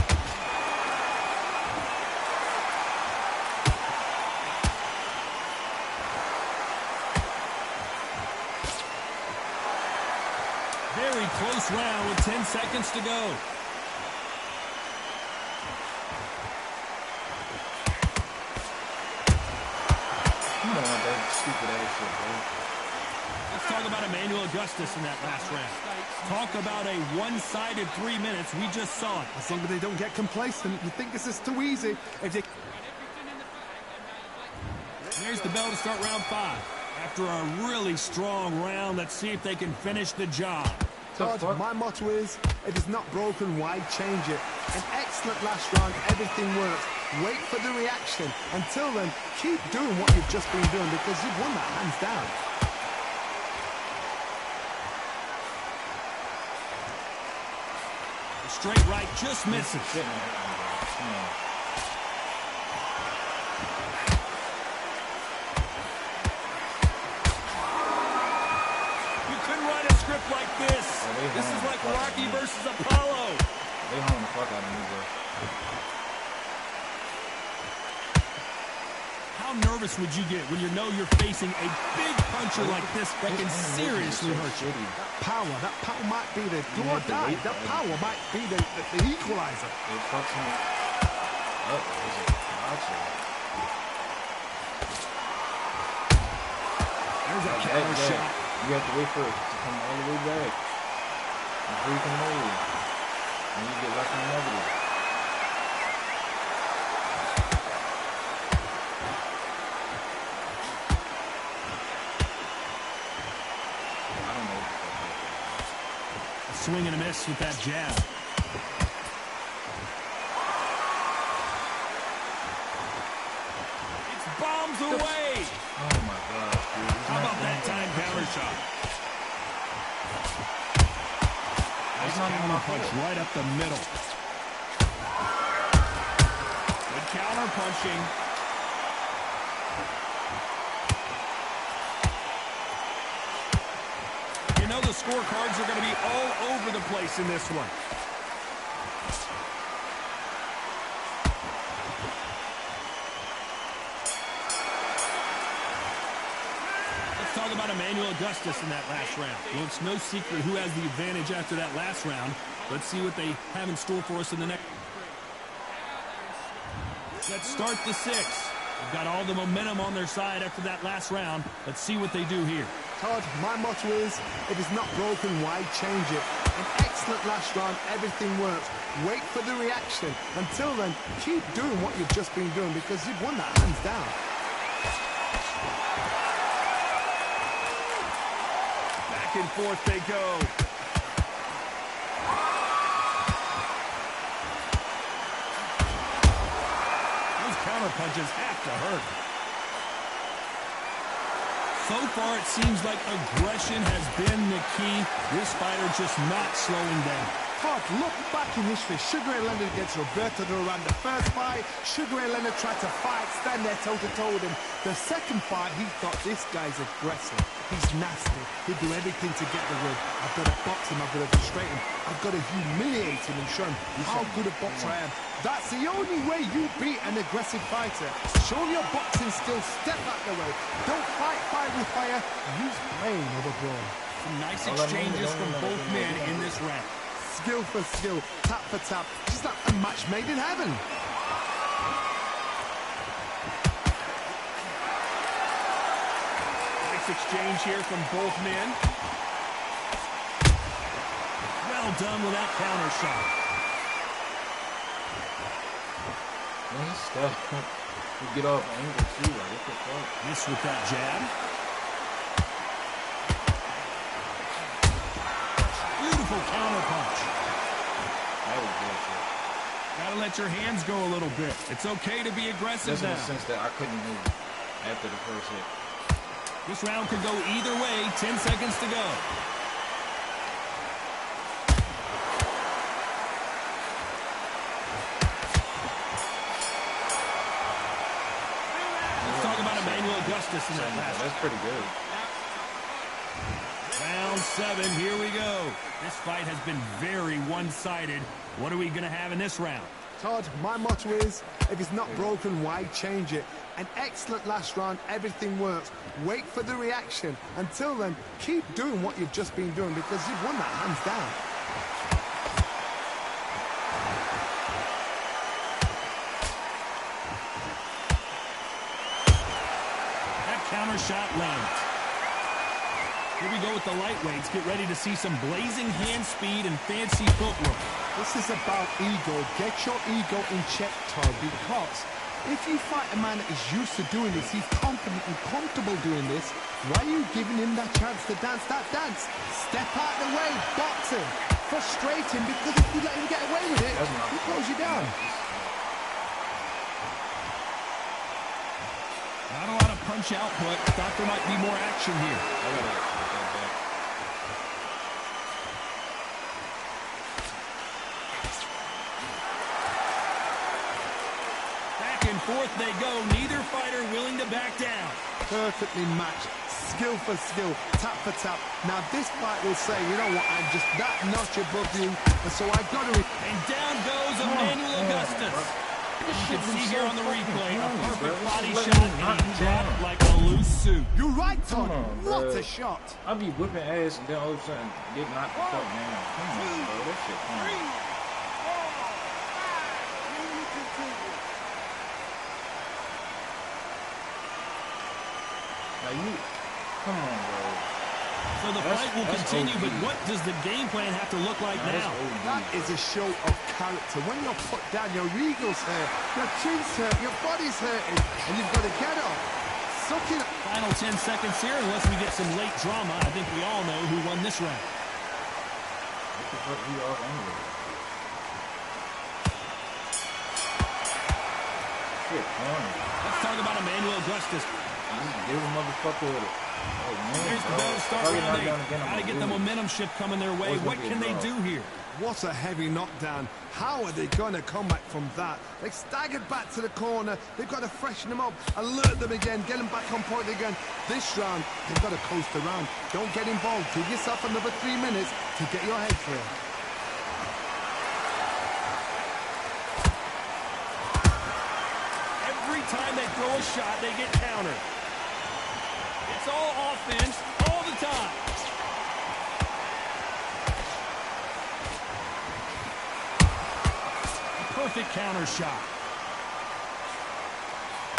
[SPEAKER 4] Very close round with 10 seconds to go. Let's talk about Emmanuel Augustus in that last round. Talk about a one-sided 3 minutes. We just saw it.
[SPEAKER 5] As long as they don't get complacent, you think this is too easy. If they...
[SPEAKER 4] There's the bell to start round 5. After a really strong round, let's see if they can finish the job.
[SPEAKER 5] Todd, my motto is, if it's not broken, why change it? An excellent last round, everything works. Wait for the reaction. Until then, keep doing what you've just been doing because you've won that hands down.
[SPEAKER 4] The straight right just misses. You couldn't write a script like this. This is like Rocky versus Apollo.
[SPEAKER 2] They hung the fuck out of me, bro.
[SPEAKER 4] How nervous would you get when you know you're facing a big puncher like this that can seriously hurt you?
[SPEAKER 5] That power might be the do or die. That power might be the equalizer.
[SPEAKER 2] It fucks him up.
[SPEAKER 4] There's a counter shot.
[SPEAKER 2] You have to wait for it to come all the way back before you can move. And you get back in the negative.
[SPEAKER 4] Swing and a miss with that jab. It's bombs away.
[SPEAKER 2] Oh my God, dude.
[SPEAKER 4] How about that time counter shot? Nice counter punch right up the middle. Good counter punching. You know the scorecards are going to be all over the place in this one. Let's talk about Emmanuel Augustus in that last round. Well, it's no secret who has the advantage after that last round. Let's see what they have in store for us in the next. Let's start the 6. They've got all the momentum on their side after that last round. Let's see what they do here.
[SPEAKER 5] Todd, my motto is, if it's not broken, why change it? An excellent last round, everything works. Wait for the reaction. Until then, keep doing what you've just been doing because you've won that hands down.
[SPEAKER 4] Back and forth they go. Those counter punches have to hurt. So far, it seems like aggression has been the key. This fighter just not slowing down.
[SPEAKER 5] Todd, look back in history. Sugar Ray Leonard against Roberto Duran. The first fight, Sugar Ray Leonard tried to fight, stand there toe-to-toe with him. The second fight, he thought, this guy's aggressive. He's nasty. He'd do everything to get the win. I've got to box him. I've got to frustrate him. I've got to humiliate him and show him how good a boxer I am. That's the only way you beat an aggressive fighter. Show your boxing skills. Step out the way. Don't fight fire with fire. Use brain over brawn.
[SPEAKER 4] Some nice exchanges from both men in this round.
[SPEAKER 5] Skill for skill, tap for tap, just like a match made in heaven.
[SPEAKER 4] Nice exchange here from both men. Well done with that counter shot.
[SPEAKER 2] Man, he's stuck. You get off angle too, like what the fuck?
[SPEAKER 4] Miss with that jab. Beautiful counter punch.
[SPEAKER 2] That was bullshit.
[SPEAKER 4] Gotta let your hands go a little bit. It's okay to be aggressive
[SPEAKER 2] Just in
[SPEAKER 4] now.
[SPEAKER 2] the sense that I couldn't move after the first hit.
[SPEAKER 4] This round could go either way. 10 seconds to go. Let's talk about Emmanuel Augustus in that match.
[SPEAKER 2] That's pretty good.
[SPEAKER 4] Round 7, here we go. This fight has been very one-sided. What are we going to have in this round?
[SPEAKER 5] Todd, my motto is, if it's not broken, why change it? An excellent last round, everything works. Wait for the reaction. Until then, keep doing what you've just been doing because you've won that hands down.
[SPEAKER 4] That counter shot lands. Here we go with the lightweights. Get ready to see some blazing hand speed and fancy footwork.
[SPEAKER 5] This is about ego. Get your ego in check, Todd, because if you fight a man that is used to doing this, he's confident and comfortable doing this, why are you giving him that chance to dance that dance? Step out of the way, box him, frustrate him, because if you let him get away with it, he throws you down.
[SPEAKER 4] Not a lot of punch output. Thought there might be more action here. Back and forth they go. Neither fighter willing to back down.
[SPEAKER 5] Perfectly matched, skill for skill, tap for tap. Now this fight will say, you know what, I'm just that notch above you, and so I got to...
[SPEAKER 4] And down goes Emmanuel Augustus. You can see here on the replay a perfect body shot, and he dropped like a loose suit.
[SPEAKER 5] You're right, Todd. What
[SPEAKER 2] bro.
[SPEAKER 5] a shot.
[SPEAKER 2] I be whipping ass and then all of a sudden get knocked the fuck down. Come on, bro. That shit fun. Like you, come on, bro.
[SPEAKER 4] So the fight will continue, but what does the game plan have to look like now?
[SPEAKER 5] That is a show of character. When you're put down, your ego's hurt, your chin's hurt, your body's hurting, and you've got to get up. Suck it up.
[SPEAKER 4] Final 10 seconds here, unless we get some late drama. I think we all know who won this round.
[SPEAKER 2] What the fuck we are anyway? Shit, man.
[SPEAKER 4] Let's talk about Emmanuel Augustus.
[SPEAKER 2] Give a motherfucker with it. Oh, man,
[SPEAKER 4] Here's the bell to start round 8. Got to get the momentum shift coming their way. What can they do here?
[SPEAKER 5] What a heavy knockdown. How are they going to come back from that? They staggered back to the corner. They've got to freshen them up, alert them again, get them back on point again. This round, they've got to coast around. Don't get involved. Give yourself another 3 minutes to get your head clear.
[SPEAKER 4] Every time they throw a shot, they get countered. It's all offense all the time. Perfect counter shot.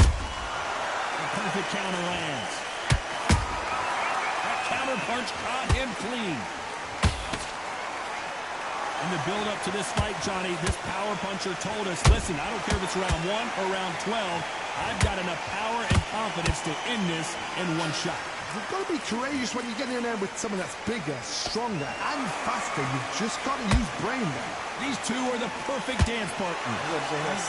[SPEAKER 4] A perfect counter lands. That counter punch caught him clean. In the build-up to this fight, Johnny, this power puncher told us, listen, I don't care if it's round 1 or round 12, I've got enough power and confidence to end this in one shot.
[SPEAKER 5] You've got to be courageous when you get in there with someone that's bigger, stronger, and faster. You've just got to use brain there.
[SPEAKER 4] These two are the perfect dance partners.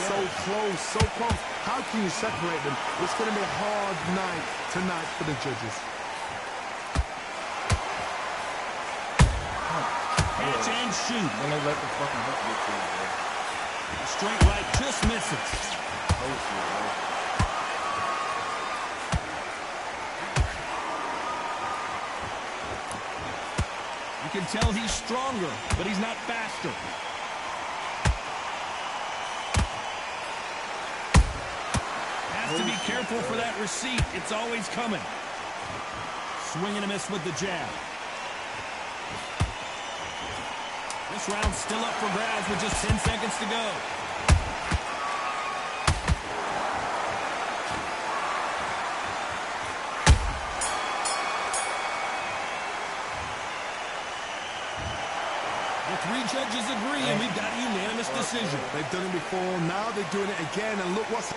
[SPEAKER 5] So close, so close. How can you separate them? It's going to be a hard night tonight for the judges.
[SPEAKER 4] Catch and shoot.
[SPEAKER 2] When they let the fucking hook get to you, bro.
[SPEAKER 4] A straight right just misses.
[SPEAKER 2] Oh, shit, bro.
[SPEAKER 4] You can tell he's stronger, but he's not faster. Has to be careful for that receipt. It's always coming. Swing and a miss with the jab. This round's still up for grabs with just 10 seconds to go. judges agree, and we've got a unanimous decision.
[SPEAKER 5] They've done it before, now they're doing it again, and look what's...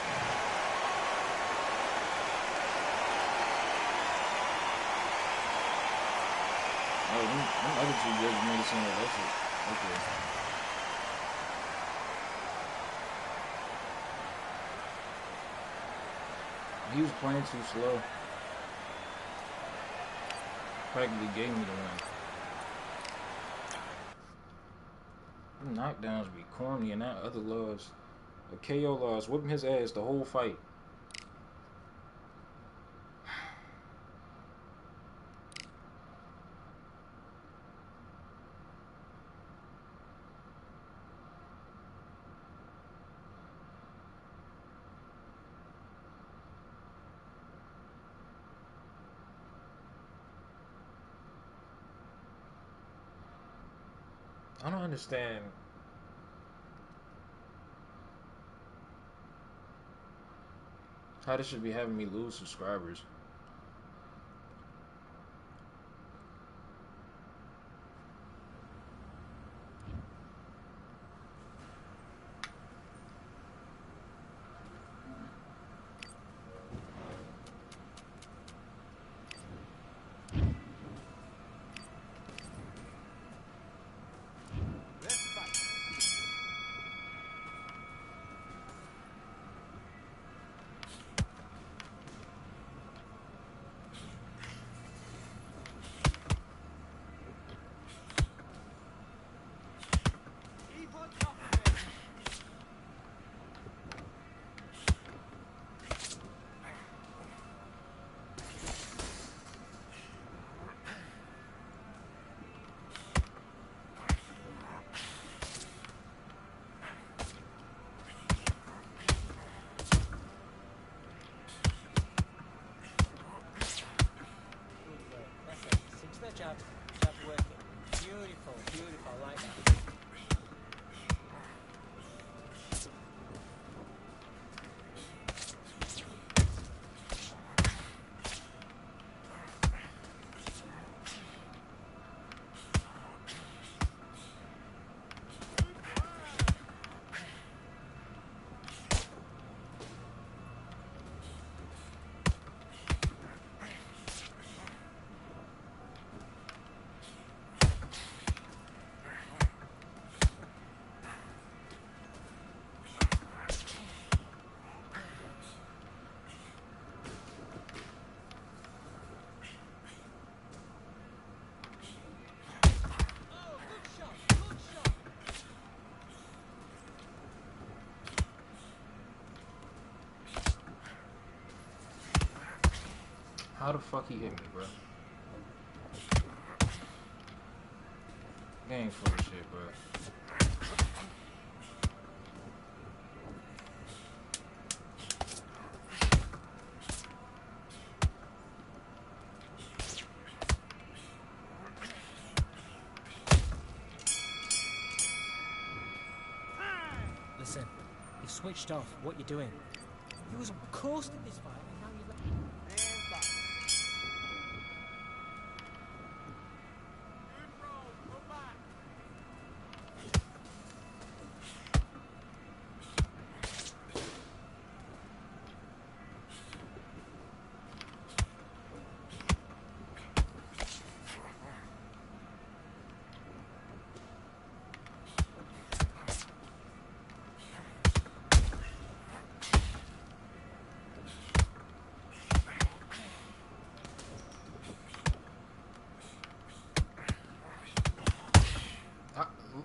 [SPEAKER 2] Oh, them other two judges made it seem like that's it. Okay. He was playing too slow. Practically gave me the win. Them knockdowns be corny, and that other laws, a KO laws, whipping his ass the whole fight. I don't understand how this should be having me lose subscribers.
[SPEAKER 7] Jab working. Beautiful, beautiful, like that.
[SPEAKER 2] How the fuck he hit me, bro? Game full of shit, bro.
[SPEAKER 7] Listen, you've switched off. What you doing? You was coasting this fight, and now you're...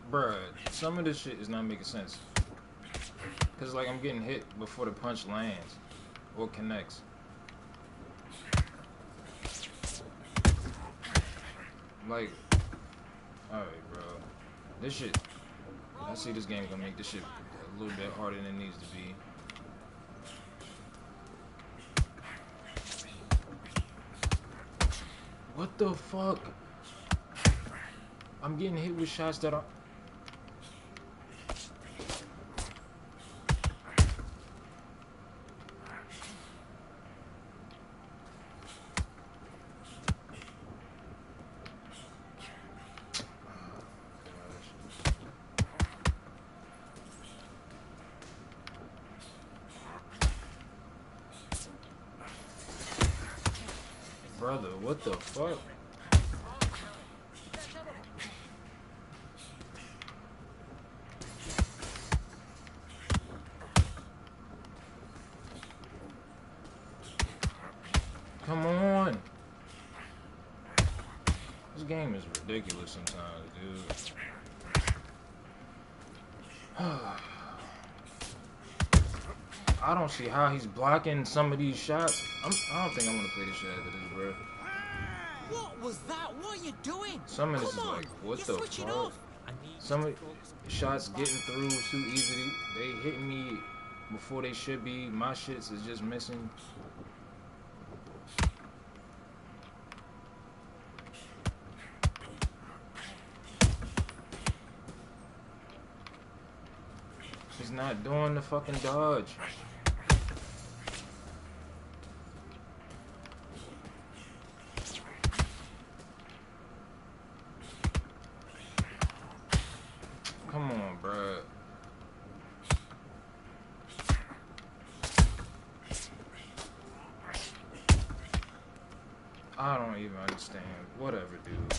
[SPEAKER 2] Bruh, some of this shit is not making sense. Cause like I'm getting hit before the punch lands or connects. Like, alright, bro. This shit, I see this game gonna make this shit a little bit harder than it needs to be. What the fuck? I'm getting hit with shots that are... Brother, what the fuck? Come on. This game is ridiculous sometimes, dude. I don't see how he's blocking some of these shots. I don't think I'm gonna play this shit after this, bro.
[SPEAKER 7] What was that? What are you doing?
[SPEAKER 2] Some of this is like, what the fuck? Some of the shots getting through too easily. They hitting me before they should be. My shits is just missing. He's not doing the fucking dodge. Come on, bruh. I don't even understand. Whatever, dude.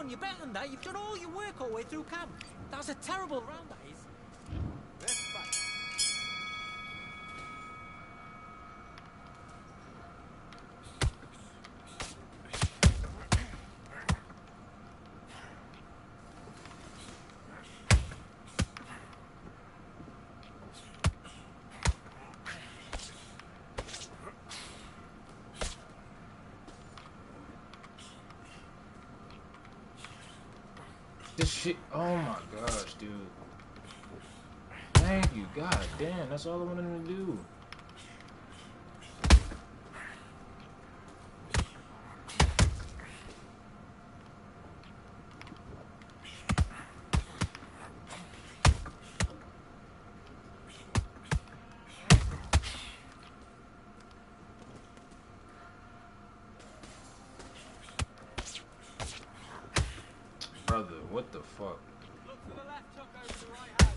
[SPEAKER 7] You're better than that. You've done all your work all the way through camp. That's a terrible round, that is.
[SPEAKER 1] Let's fight.
[SPEAKER 2] This shit, oh my gosh, dude. Thank you, god damn, that's all I wanted him to do. Brother, what the fuck?
[SPEAKER 7] Look to the left, tuck over to the right hand.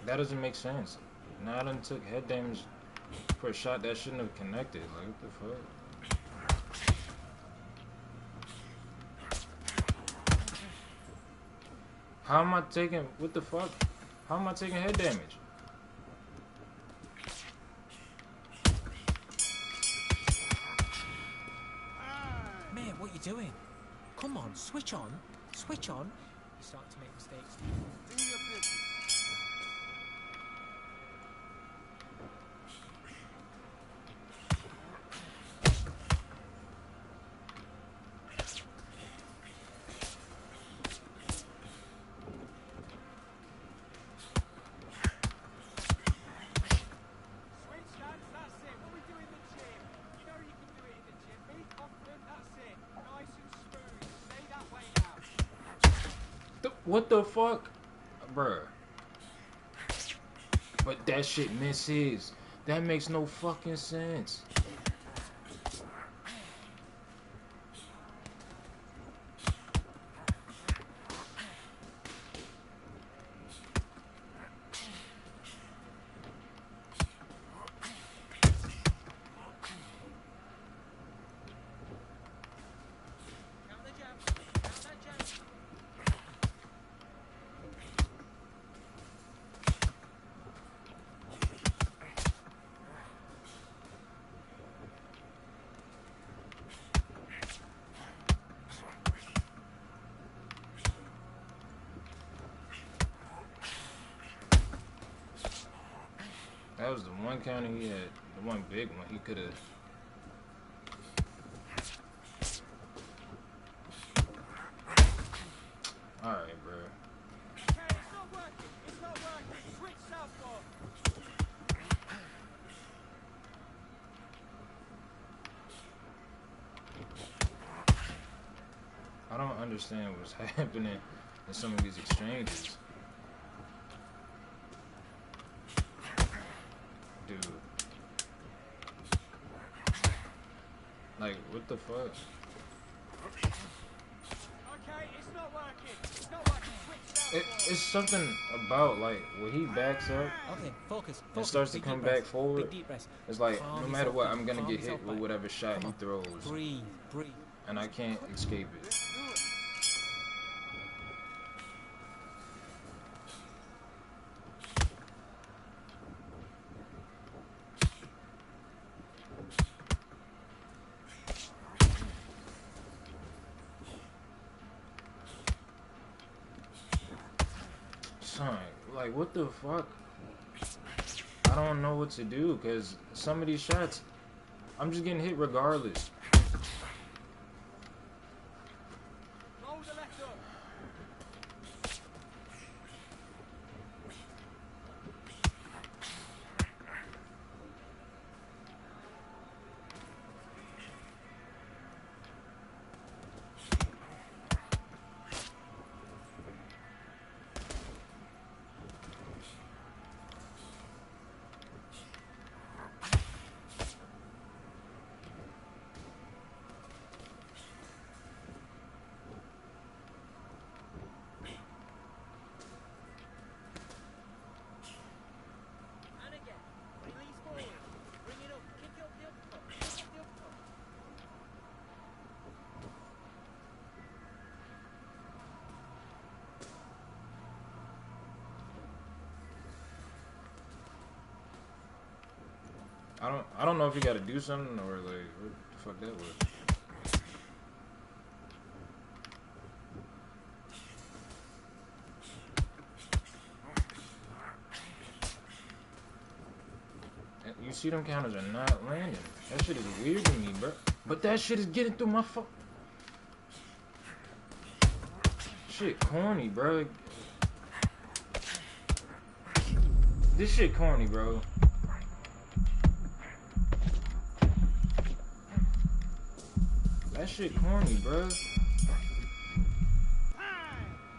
[SPEAKER 2] That doesn't make sense. Now I done took head damage for a shot that shouldn't have connected. Like, what the fuck? How am I taking, what the fuck? How am I taking head damage?
[SPEAKER 7] Man, what you doing? Come on, switch on. Switch on. You're starting to make mistakes.
[SPEAKER 1] Do your business.
[SPEAKER 2] What the fuck? Bruh. But that shit misses. That makes no fucking sense. That was the one counter he had, the one big one he could have. Alright, bro.
[SPEAKER 7] Okay, it's not working. It's not working. Switch southpaw.
[SPEAKER 2] I don't understand what's happening in some of these exchanges. Dude. Like, what the fuck?
[SPEAKER 7] Okay, it's not working. It's not working. Switch southpaw.
[SPEAKER 2] It's something about, like, when he backs up
[SPEAKER 7] Okay, focus.
[SPEAKER 2] and starts to
[SPEAKER 7] Big
[SPEAKER 2] come
[SPEAKER 7] deep
[SPEAKER 2] back
[SPEAKER 7] breaths.
[SPEAKER 2] forward,
[SPEAKER 7] Big deep breaths.
[SPEAKER 2] it's like,
[SPEAKER 7] Calm
[SPEAKER 2] no matter
[SPEAKER 7] yourself
[SPEAKER 2] what,
[SPEAKER 7] down.
[SPEAKER 2] I'm gonna
[SPEAKER 7] Calm
[SPEAKER 2] get hit
[SPEAKER 7] yourself
[SPEAKER 2] with
[SPEAKER 7] back.
[SPEAKER 2] whatever shot
[SPEAKER 7] Come
[SPEAKER 2] he
[SPEAKER 7] on.
[SPEAKER 2] throws.
[SPEAKER 7] Breathe, breathe.
[SPEAKER 2] And I can't escape it. Son, like, what the fuck? I don't know what to do, because some of these shots, I'm just getting hit regardless.
[SPEAKER 7] Roll the left up. And again. Release forward. Bring it up. Kick it up the uppercut. Kick up the uppercut.
[SPEAKER 2] I don't know if you gotta do something or, like, what the fuck that was. You see them counters are not landing. That shit is weird to me, bro. But that shit is getting through my fuck. Shit corny, bro. This shit corny, bro. That shit corny, bro.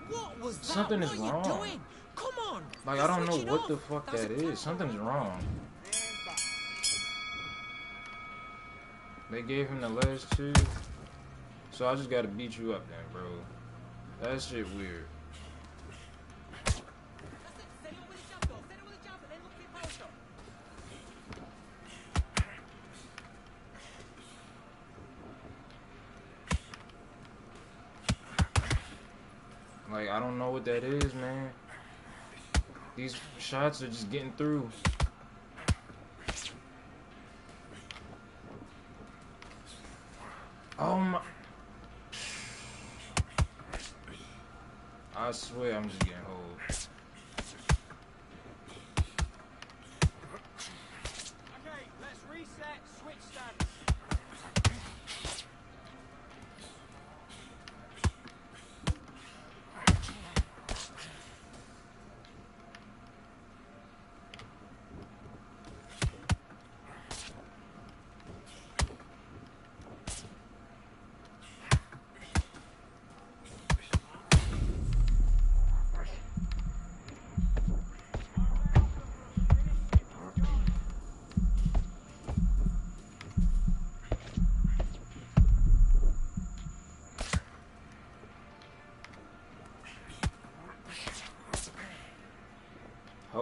[SPEAKER 7] What was that?
[SPEAKER 2] Something is
[SPEAKER 7] what are
[SPEAKER 2] wrong.
[SPEAKER 7] you doing? Come on.
[SPEAKER 2] Like,
[SPEAKER 7] You're
[SPEAKER 2] I don't know
[SPEAKER 7] switching
[SPEAKER 2] what
[SPEAKER 7] off.
[SPEAKER 2] the fuck
[SPEAKER 7] was
[SPEAKER 2] that
[SPEAKER 7] a
[SPEAKER 2] is.
[SPEAKER 7] tempo
[SPEAKER 2] Something's
[SPEAKER 7] run.
[SPEAKER 2] wrong. They gave him the last two. So I just gotta beat you up then, bro. That shit weird.
[SPEAKER 7] That's it. Set it up with a jab, though. Set it with a jab and then look at your power shot.
[SPEAKER 2] Like, I don't know what that is, man. These shots are just getting through. Oh my. I swear I'm just getting hold.
[SPEAKER 7] Okay, let's reset. Switch stance.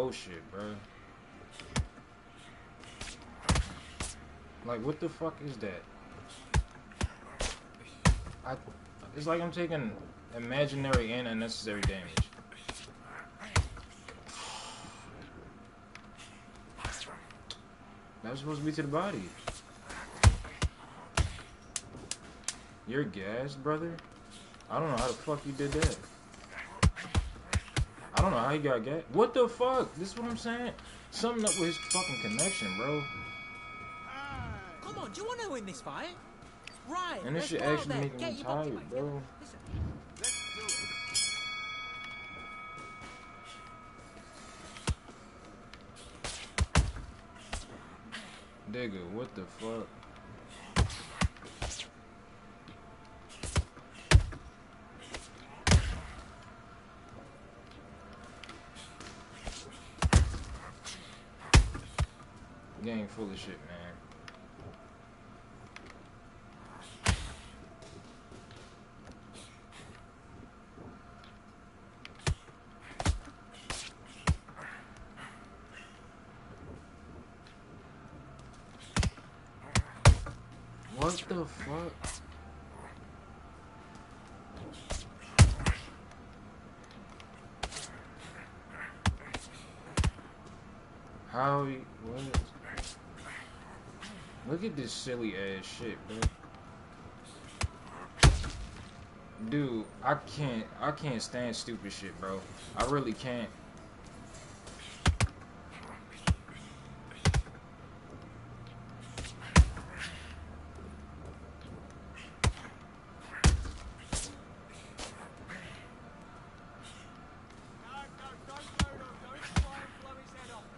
[SPEAKER 2] Oh shit, bro. Like, what the fuck is that? It's like I'm taking imaginary and unnecessary damage. That was supposed to be to the body. You're gassed, brother? I don't know how the fuck you did that. I don't know how he got gassed. What the fuck? This is what I'm saying. Something up with his fucking connection, bro.
[SPEAKER 7] Come on, do you want to win this fight? Right.
[SPEAKER 2] And this shit actually making me tired, bro.
[SPEAKER 7] Listen.
[SPEAKER 2] Digga, what the fuck? Game full of shit, man. What the fuck? How he what? Look at this silly ass shit, bro. Dude, I can't stand stupid shit, bro. I really can't.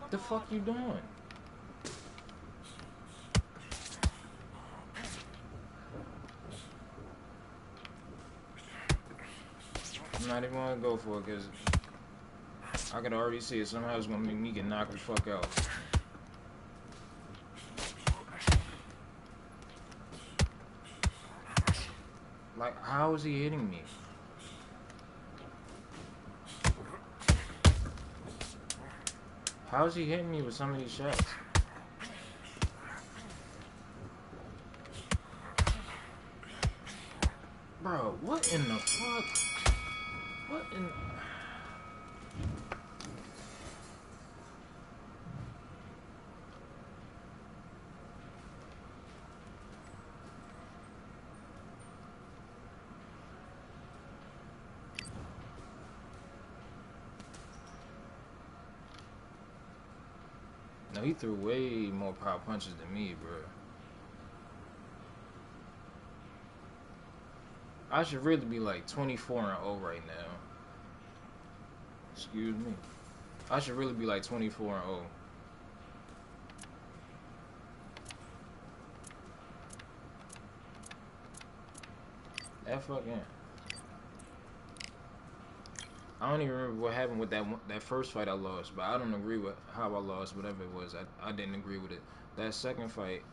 [SPEAKER 2] What the fuck you doing? I'm not even gonna go for it because I could already see it. Somehow it's gonna make me get knocked the fuck out. Like, how is he hitting me? How is he hitting me with some of these shots? Bro, what in the fuck? What in... No, he threw way more power punches than me, bro. I should really be like 24-0 right now. Excuse me. I should really be like 24-0. That fucking... I don't even remember what happened with that first fight I lost, but I don't agree with how I lost, whatever it was. I didn't agree with it. That second fight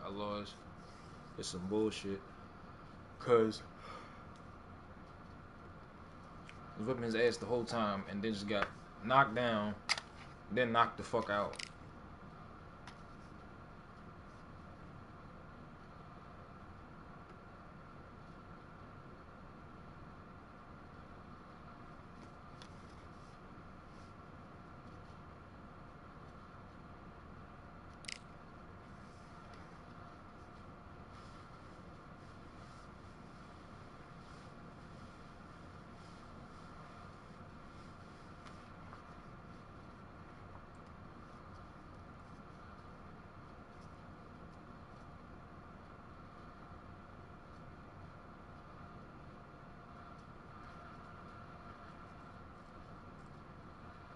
[SPEAKER 2] I lost, it's some bullshit. Cause I was whipping his ass the whole time and then just got knocked down, then knocked the fuck out.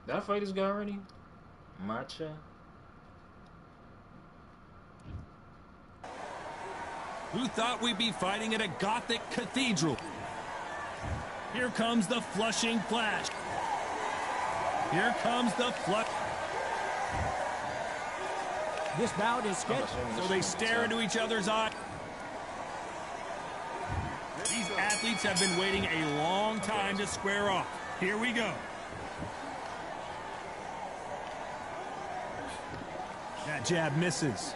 [SPEAKER 2] Did I fight this guy already? Matcha?
[SPEAKER 4] Who thought we'd be fighting at a Gothic cathedral? Here comes the Flushing Flash. Here comes the Flush.
[SPEAKER 6] This bout is scheduled.
[SPEAKER 4] So they stare into each other's eyes. These athletes have been waiting a long time to square off. Here we go. That jab misses.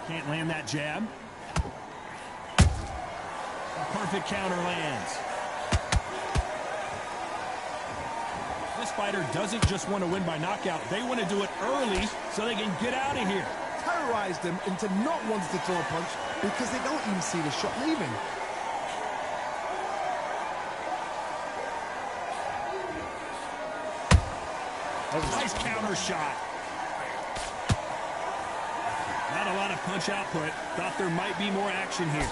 [SPEAKER 4] Can't land that jab. A perfect counter lands. This fighter doesn't just want to win by knockout. They want to do it early so they can get out of here.
[SPEAKER 5] Terrorize them into not wanting to throw a punch because they don't even see the shot leaving.
[SPEAKER 4] Nice counter shot. Not a lot of punch output. Thought there might be more action here.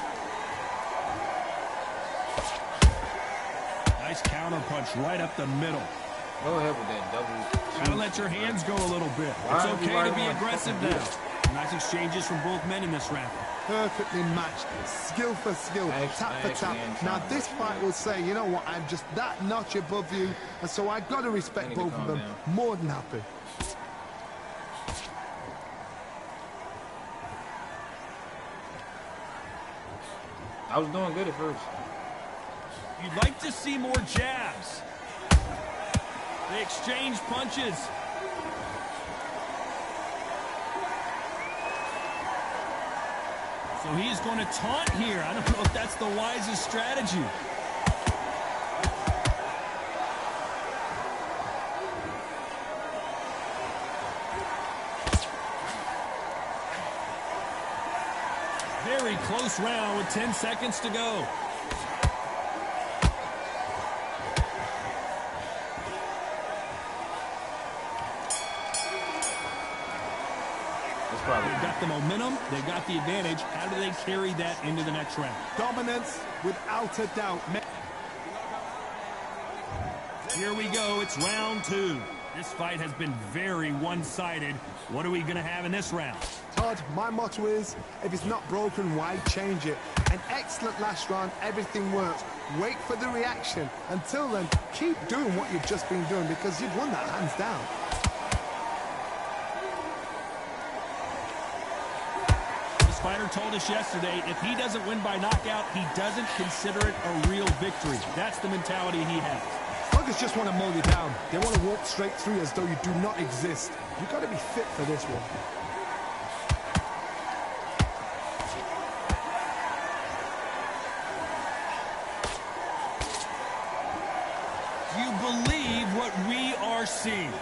[SPEAKER 4] Nice counter punch right up the middle.
[SPEAKER 2] Go ahead with that double.
[SPEAKER 4] Gotta let your hands go a little bit. It's okay to be aggressive now. Nice exchanges from both men in this round.
[SPEAKER 5] Perfectly matched, skill for skill, tap for tap. Now this fight will say, you know what, I'm just that notch above you, and so I've got to respect both of them. More than happy.
[SPEAKER 2] I was doing good at first.
[SPEAKER 4] You'd like to see more jabs. They exchange punches. So he is going to taunt here. I don't know if that's the wisest strategy. Very close round with 10 seconds to go. They've got the momentum, they've got the advantage. How do they carry that into the next round?
[SPEAKER 5] Dominance, without a doubt.
[SPEAKER 4] Here we go, it's round 2. This fight has been very one-sided. What are we going to have in this round?
[SPEAKER 5] Todd, my motto is, if it's not broken, why change it? An excellent last round, everything works. Wait for the reaction. Until then, keep doing what you've just been doing because you've won that hands down.
[SPEAKER 4] Fighter told us yesterday, if he doesn't win by knockout, he doesn't consider it a real victory. That's the mentality he has.
[SPEAKER 5] Sluggers just want to mow you down. They want to walk straight through as though you do not exist. You've got to be fit for this one.
[SPEAKER 4] Do you believe what we are seeing?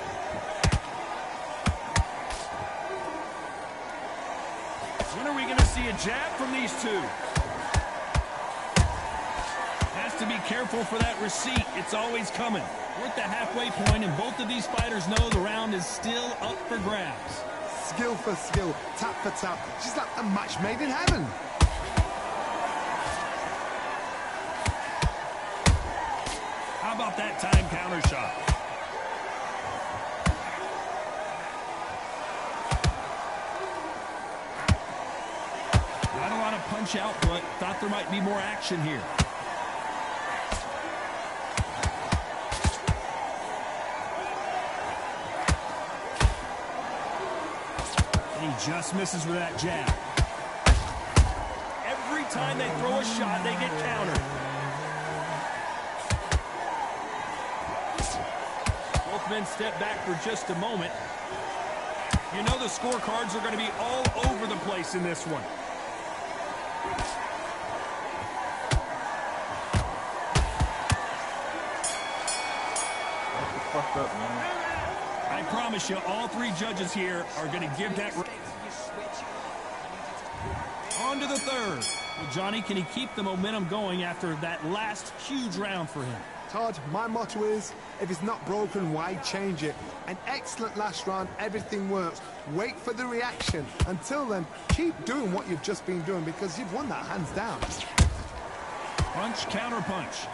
[SPEAKER 4] When are we going to see a jab from these two? Has to be careful for that receipt. It's always coming. We're at the halfway point, and both of these fighters know the round is still up for grabs.
[SPEAKER 5] Skill for skill, tap for tap. She's like a match made in heaven.
[SPEAKER 4] How about that time counter shot? Punch output. Thought there might be more action here. And he just misses with that jab. Every time they throw a shot, they get countered. Both men step back for just a moment. You know the scorecards are going to be all over the place in this one.
[SPEAKER 2] Up, man.
[SPEAKER 4] I promise you, all three judges here are going to give that. On to the third. Well, Johnny, can he keep the momentum going after that last huge round for him?
[SPEAKER 5] Todd, my motto is, if it's not broken, why change it? An excellent last round, everything works. Wait for the reaction. Until then, keep doing what you've just been doing because you've won that hands down.
[SPEAKER 4] Punch, counter punch.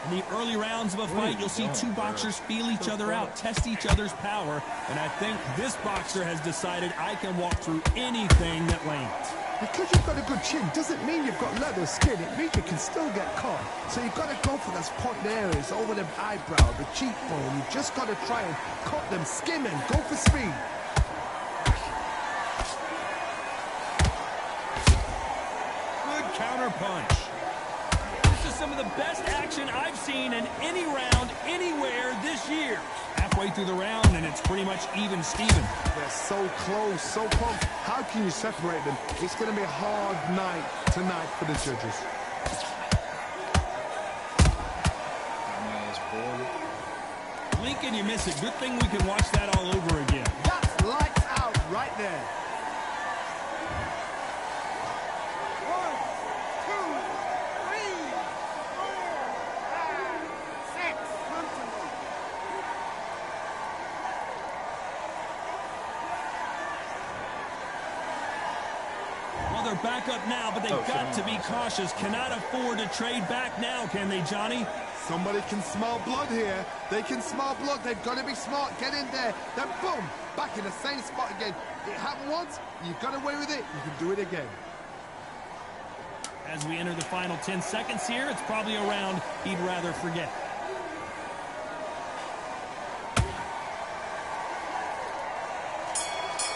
[SPEAKER 4] In the early rounds of a fight, you'll see two boxers feel each other out, test each other's power, and I think this boxer has decided I can walk through anything that lands.
[SPEAKER 5] Because you've got a good chin doesn't mean you've got leather skin. It means you can still get caught. So you've got to go for those pointed areas over the eyebrow, the cheekbone. You've just got to try and cut them, skim and go for speed.
[SPEAKER 4] Good counter punch. This is some of the best action I've seen in any round anywhere this year. Halfway through the round, and it's pretty much even Steven.
[SPEAKER 5] They're so close, so close. How can you separate them? It's going to be a hard night tonight for the judges.
[SPEAKER 4] Blink and you miss it. Good thing we can watch that all over again.
[SPEAKER 5] That's lights out right there.
[SPEAKER 1] 1, 2, 3, 4, 5, 6. Come to me.
[SPEAKER 4] Well, they're back up now, but they've got to be cautious. Cannot afford to trade back now, can they, Johnny?
[SPEAKER 5] Somebody can smell blood here. They can smell blood. They've got to be smart. Get in there. Then boom, back in the same spot again. It happened once. You got away with it. You can do it again.
[SPEAKER 4] As we enter the final 10 seconds here, it's probably a round he'd rather forget.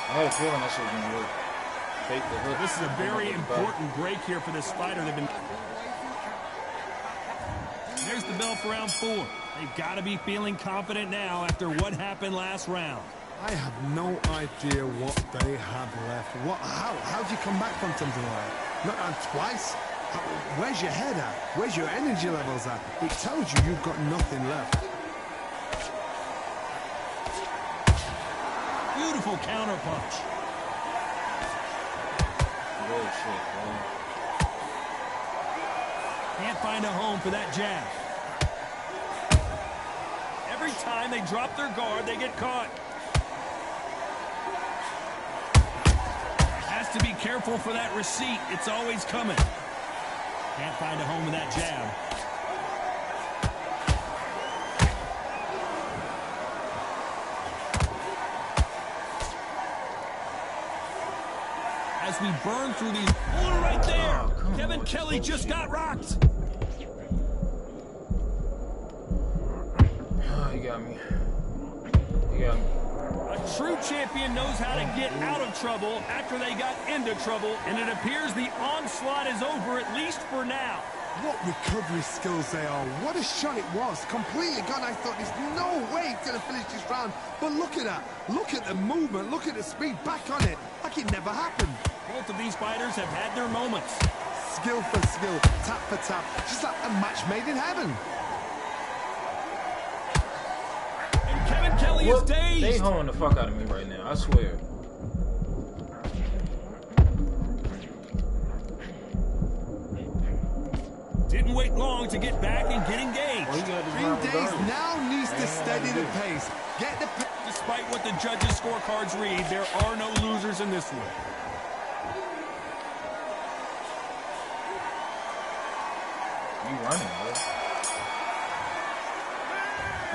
[SPEAKER 2] I had a feeling that shit was gonna work. Fake the hook.
[SPEAKER 4] This is a very important break here for this fighter. They've been. There's the bell for round 4. They've got to be feeling confident now after what happened last round.
[SPEAKER 5] I have no idea what they have left. How do you come back from something like that? Not on twice? Where's your head at? Where's your energy levels at? It tells you you've got nothing left.
[SPEAKER 4] Beautiful counter punch.
[SPEAKER 2] Bullshit, bro.
[SPEAKER 4] Can't find a home for that jab. Every time they drop their guard, they get caught. Has to be careful for that receipt. It's always coming. Can't find a home with that jab. As we burn through these... Oh, right there!
[SPEAKER 2] Oh,
[SPEAKER 4] Kevin Kelly just got rocked.
[SPEAKER 2] Oh, you got me. You got me.
[SPEAKER 4] A true champion knows how to get out of trouble after they got into trouble, and it appears the onslaught is over, at least for now.
[SPEAKER 5] What recovery skills they are. What a shot it was. Completely gone. I thought there's no way he's going to finish this round. But look at that. Look at the movement. Look at the speed. Back on it. Like it never happened.
[SPEAKER 4] Both of these fighters have had their moments.
[SPEAKER 5] Skill for skill. Tap for tap. Just like a match made in heaven.
[SPEAKER 4] And Kevin Kelly is dazed.
[SPEAKER 2] They hoeing the fuck out of me right now. I swear.
[SPEAKER 4] Didn't wait long to get back and get engaged.
[SPEAKER 2] Well,
[SPEAKER 5] Green Days now needs to steady the pace. Get the pace.
[SPEAKER 4] Despite what the judges' scorecards read, there are no losers in this one.
[SPEAKER 2] You running, bro.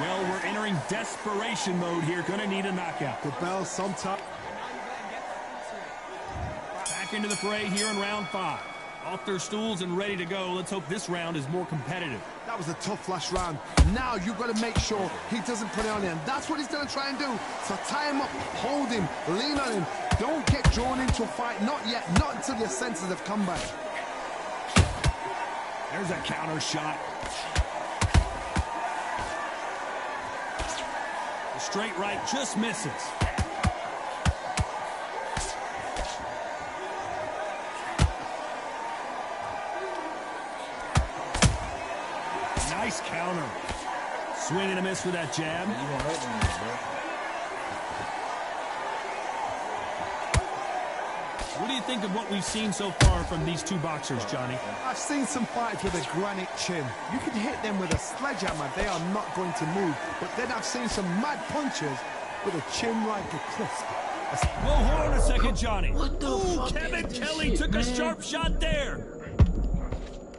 [SPEAKER 4] Well, we're entering desperation mode here. Gonna need a knockout.
[SPEAKER 5] The bell sometime.
[SPEAKER 4] Back into the fray here in round 5. Off their stools and ready to go. Let's hope this round is more competitive.
[SPEAKER 5] That was a tough last round. Now you've got to make sure he doesn't put it on him. That's what he's going to try and do. So tie him up, hold him, lean on him. Don't get drawn into a fight. Not yet. Not until your senses have come back.
[SPEAKER 4] There's a counter shot. The straight right just misses. Nice counter. Swing and a miss with that jab.
[SPEAKER 2] You gonna hurt me, bro.
[SPEAKER 4] What do you think of what we've seen so far from these two boxers, Johnny?
[SPEAKER 5] I've seen some fights with a granite chin. You can hit them with a sledgehammer. They are not going to move. But then I've seen some mad punches with a chin like a crisp.
[SPEAKER 4] Whoa, hold on a second, Johnny.
[SPEAKER 2] What the fuck
[SPEAKER 4] Kevin
[SPEAKER 2] is this
[SPEAKER 4] Kelly
[SPEAKER 2] shit,
[SPEAKER 4] took
[SPEAKER 2] man?
[SPEAKER 4] a sharp shot there.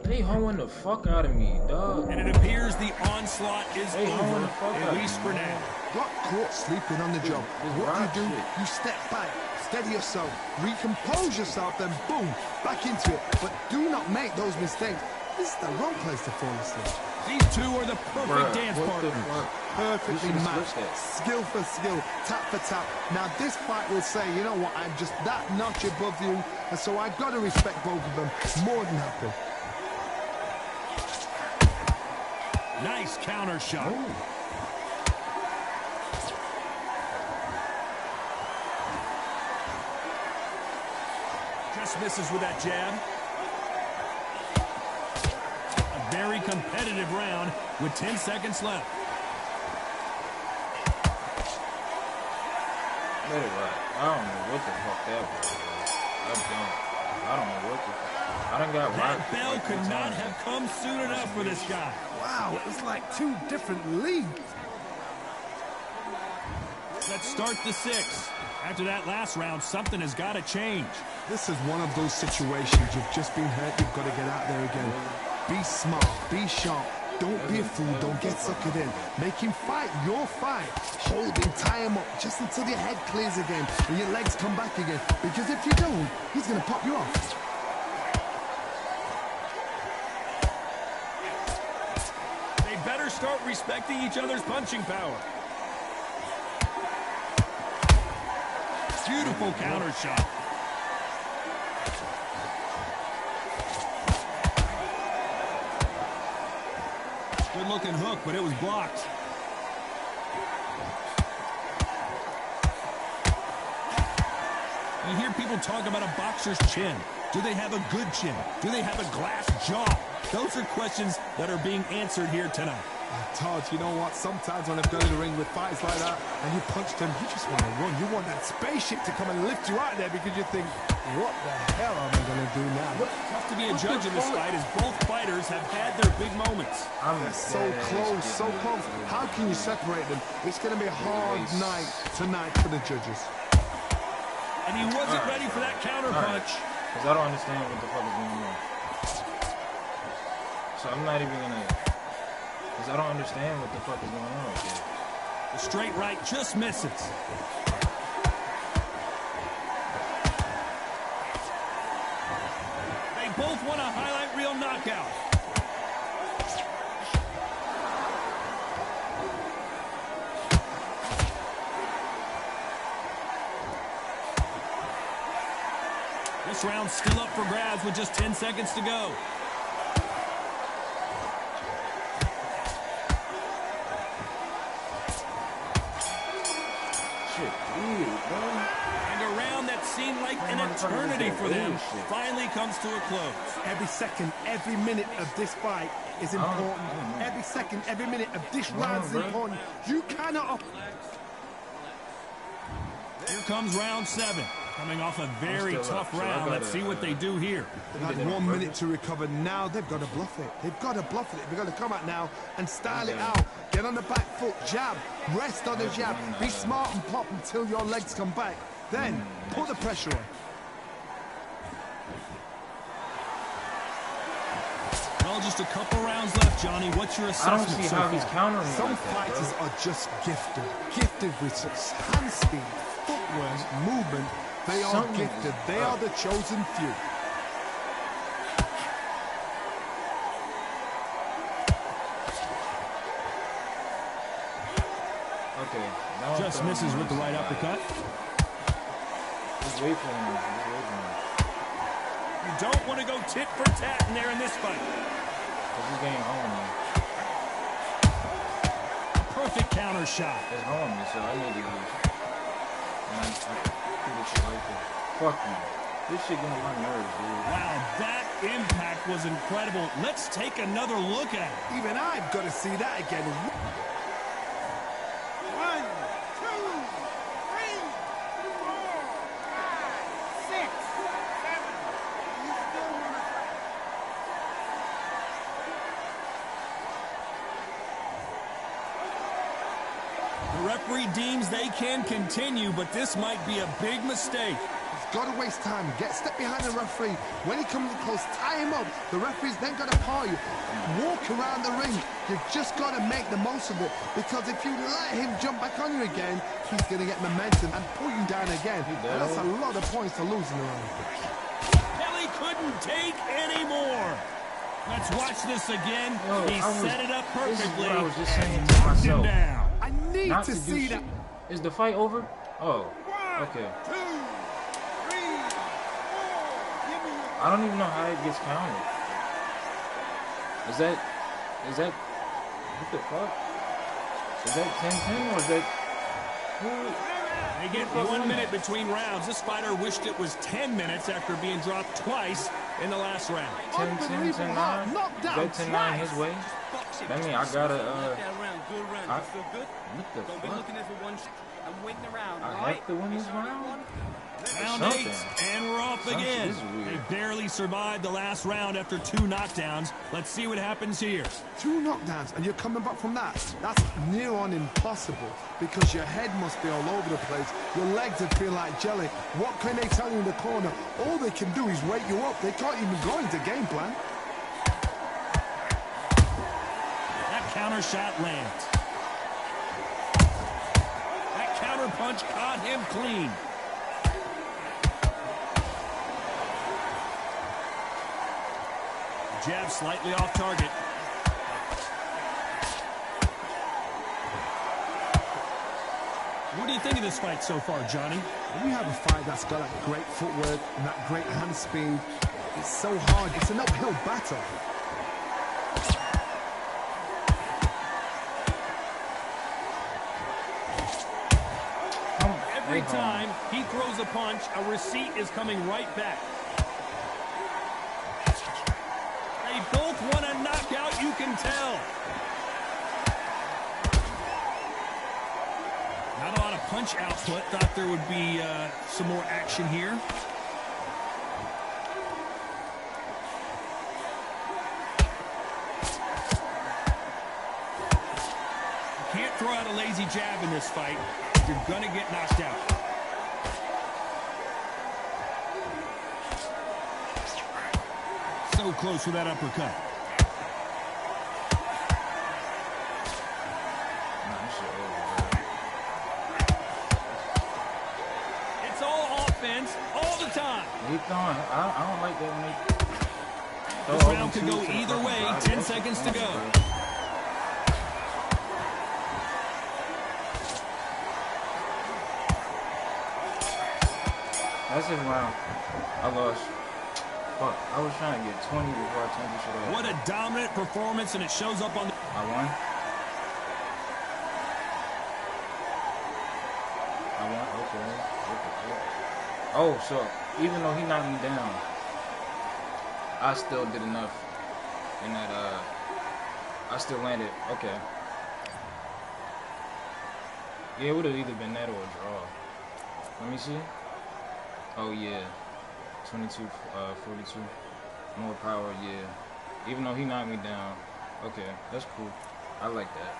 [SPEAKER 2] They hoeing the fuck out of me, dog.
[SPEAKER 4] And it appears the onslaught is
[SPEAKER 2] Hey, hold
[SPEAKER 4] over,
[SPEAKER 2] the fuck
[SPEAKER 4] at
[SPEAKER 2] up,
[SPEAKER 4] least for
[SPEAKER 2] man.
[SPEAKER 4] now.
[SPEAKER 5] Got caught sleeping on the job.
[SPEAKER 2] this
[SPEAKER 5] What
[SPEAKER 2] rock
[SPEAKER 5] do?
[SPEAKER 2] shit.
[SPEAKER 5] You step back, steady yourself, recompose yourself, then boom, back into it. But do not make those mistakes. This is the wrong place to fall asleep.
[SPEAKER 4] These two are the perfect dance partners.
[SPEAKER 5] Perfectly matched, skill for skill, tap for tap. Now this fight will say, you know what, I'm just that notch above you, and so I've got to respect both of them. More than happy.
[SPEAKER 4] Nice counter shot.
[SPEAKER 5] Oh.
[SPEAKER 4] Just misses with that jab. A very competitive round with 10 seconds left.
[SPEAKER 2] Let it ride. I don't know what the fuck that was. I don't know what the fuck. I done got rocked.
[SPEAKER 4] That bell could not have come soon enough for this guy.
[SPEAKER 5] Wow, it's like two different leagues.
[SPEAKER 4] Let's start the 6th. After that last round, something has got to change.
[SPEAKER 5] This is one of those situations. You've just been hurt. You've got to get out there again. Be smart. Be sharp. Don't be a fool. Don't get suckered in. Make him fight your fight. Hold him, tie him up just until your head clears again and your legs come back again. Because if you don't, he's going to pop you off.
[SPEAKER 4] They better start respecting each other's punching power. Beautiful counter shot. Good looking hook, but it was blocked. You hear people talk about a boxer's chin. Do they have a good chin? Do they have a glass jaw? Those are questions that are being answered here tonight.
[SPEAKER 5] Todd, you know what? Sometimes when I've gone in the ring with fights like that and you punched him, you just want to run. You want that spaceship to come and lift you out there because you think, what the hell am I going to do now?
[SPEAKER 4] Tough to be a judge in this fight as both fighters have had their big moments.
[SPEAKER 5] They're so close, so close. How can you separate them? It's going to be a hard night tonight for the judges.
[SPEAKER 4] And he wasn't ready for that counter punch.
[SPEAKER 2] Because I don't understand what the fuck is going on. So I'm not even going to... Because I don't understand what the fuck is going on right there.
[SPEAKER 4] The straight right just misses. They both want a highlight reel knockout. This round's still up for grabs with just 10 seconds to go. And a round that seemed like an eternity for them finally comes to a close.
[SPEAKER 5] Every second, every minute of this fight is important. Every second, every minute of this round is important. You cannot...
[SPEAKER 4] Here comes round 7. Coming off a very tough round. Let's see what they do here.
[SPEAKER 5] They've had 1 minute to recover. Now they've got to bluff it. They've got to bluff it. They've got to come out now and style it out. Get on the back foot, jab, rest on the jab. Be smart and pop until your legs come back. Then put the pressure on.
[SPEAKER 4] Well, just a couple rounds left, Johnny. What's your assessment?
[SPEAKER 2] I don't see how he's countering.
[SPEAKER 5] Some fighters are just gifted. Gifted with such hand speed, footwork, movement. They are gifted. They are the chosen few.
[SPEAKER 2] Okay.
[SPEAKER 4] Just misses with the right uppercut.
[SPEAKER 2] Just wait for him. Just wait for him.
[SPEAKER 4] You don't want to go tit for tat in there in this fight.
[SPEAKER 2] Because he's getting home, man.
[SPEAKER 4] Perfect counter shot.
[SPEAKER 2] It's home, so I need to lose. And I do this shit right there. Fuck you. This shit getting on my nerves, dude.
[SPEAKER 4] Wow, that impact was incredible. Let's take another look at it.
[SPEAKER 5] Even I've got to see that again.
[SPEAKER 1] 1, 2, 3, 4, 5, 6, 7. You still want to fight?
[SPEAKER 4] The referee deems they can continue, but this might be a big mistake.
[SPEAKER 5] He's got to waste time. Step behind the referee. When he comes close, tie him up. The referee's then got to paw you. Walk around the ring. You've just got to make the most of it, because if you let him jump back on you again, he's going to get momentum and pull you down again. And that's a lot of points to lose in the round.
[SPEAKER 4] Kelly couldn't take any more. Let's watch this again. He set it up perfectly.
[SPEAKER 2] I was just saying to myself.
[SPEAKER 4] Down.
[SPEAKER 5] I need to see that.
[SPEAKER 2] Is the fight over? Oh, okay. I don't even know how it gets counted. Is that what the fuck? Is that 10-10 or is that
[SPEAKER 4] They get 1 minute between rounds. This fighter wished it was 10 minutes after being dropped twice in the last round.
[SPEAKER 2] 10-10, 10-9? Is that 10-9 his way? That means I gotta what the fuck? I have to win this round?
[SPEAKER 4] Round 8, and we're off again. They barely survived the last round after 2 knockdowns. Let's see what happens here.
[SPEAKER 5] 2 knockdowns, and you're coming back from that. That's near on impossible, because your head must be all over the place. Your legs would feel like jelly. What can they tell you in the corner? All they can do is wake you up. They can't even go into game plan.
[SPEAKER 4] That counter shot lands. That counter punch caught him clean. Jab slightly off target. What do you think of this fight so far, Johnny?
[SPEAKER 5] When you have a fight that's got that great footwork and that great hand speed, it's so hard. It's an uphill battle.
[SPEAKER 4] Every time he throws a punch, a receipt is coming right back. They both want a knockout, you can tell. Not a lot of punch output. Thought there would be some more action here. You can't throw out a lazy jab in this fight. You're gonna get knocked out. So close with that uppercut. It's all offense all the time.
[SPEAKER 2] Keep going. I don't like that.
[SPEAKER 4] This round could go either way. 10 seconds to go.
[SPEAKER 2] That's his round. I lost. Fuck, I was trying to get 20 before I turned this shit off.
[SPEAKER 4] What a dominant performance, and it shows up on the...
[SPEAKER 2] I won. Okay. What the fuck? Oh, so even though he knocked me down, I still did enough. And that, I still landed. Okay. Yeah, it would have either been that or a draw. Let me see. Oh, yeah. 22, 42. More power, yeah. Even though he knocked me down. Okay, that's cool. I like that.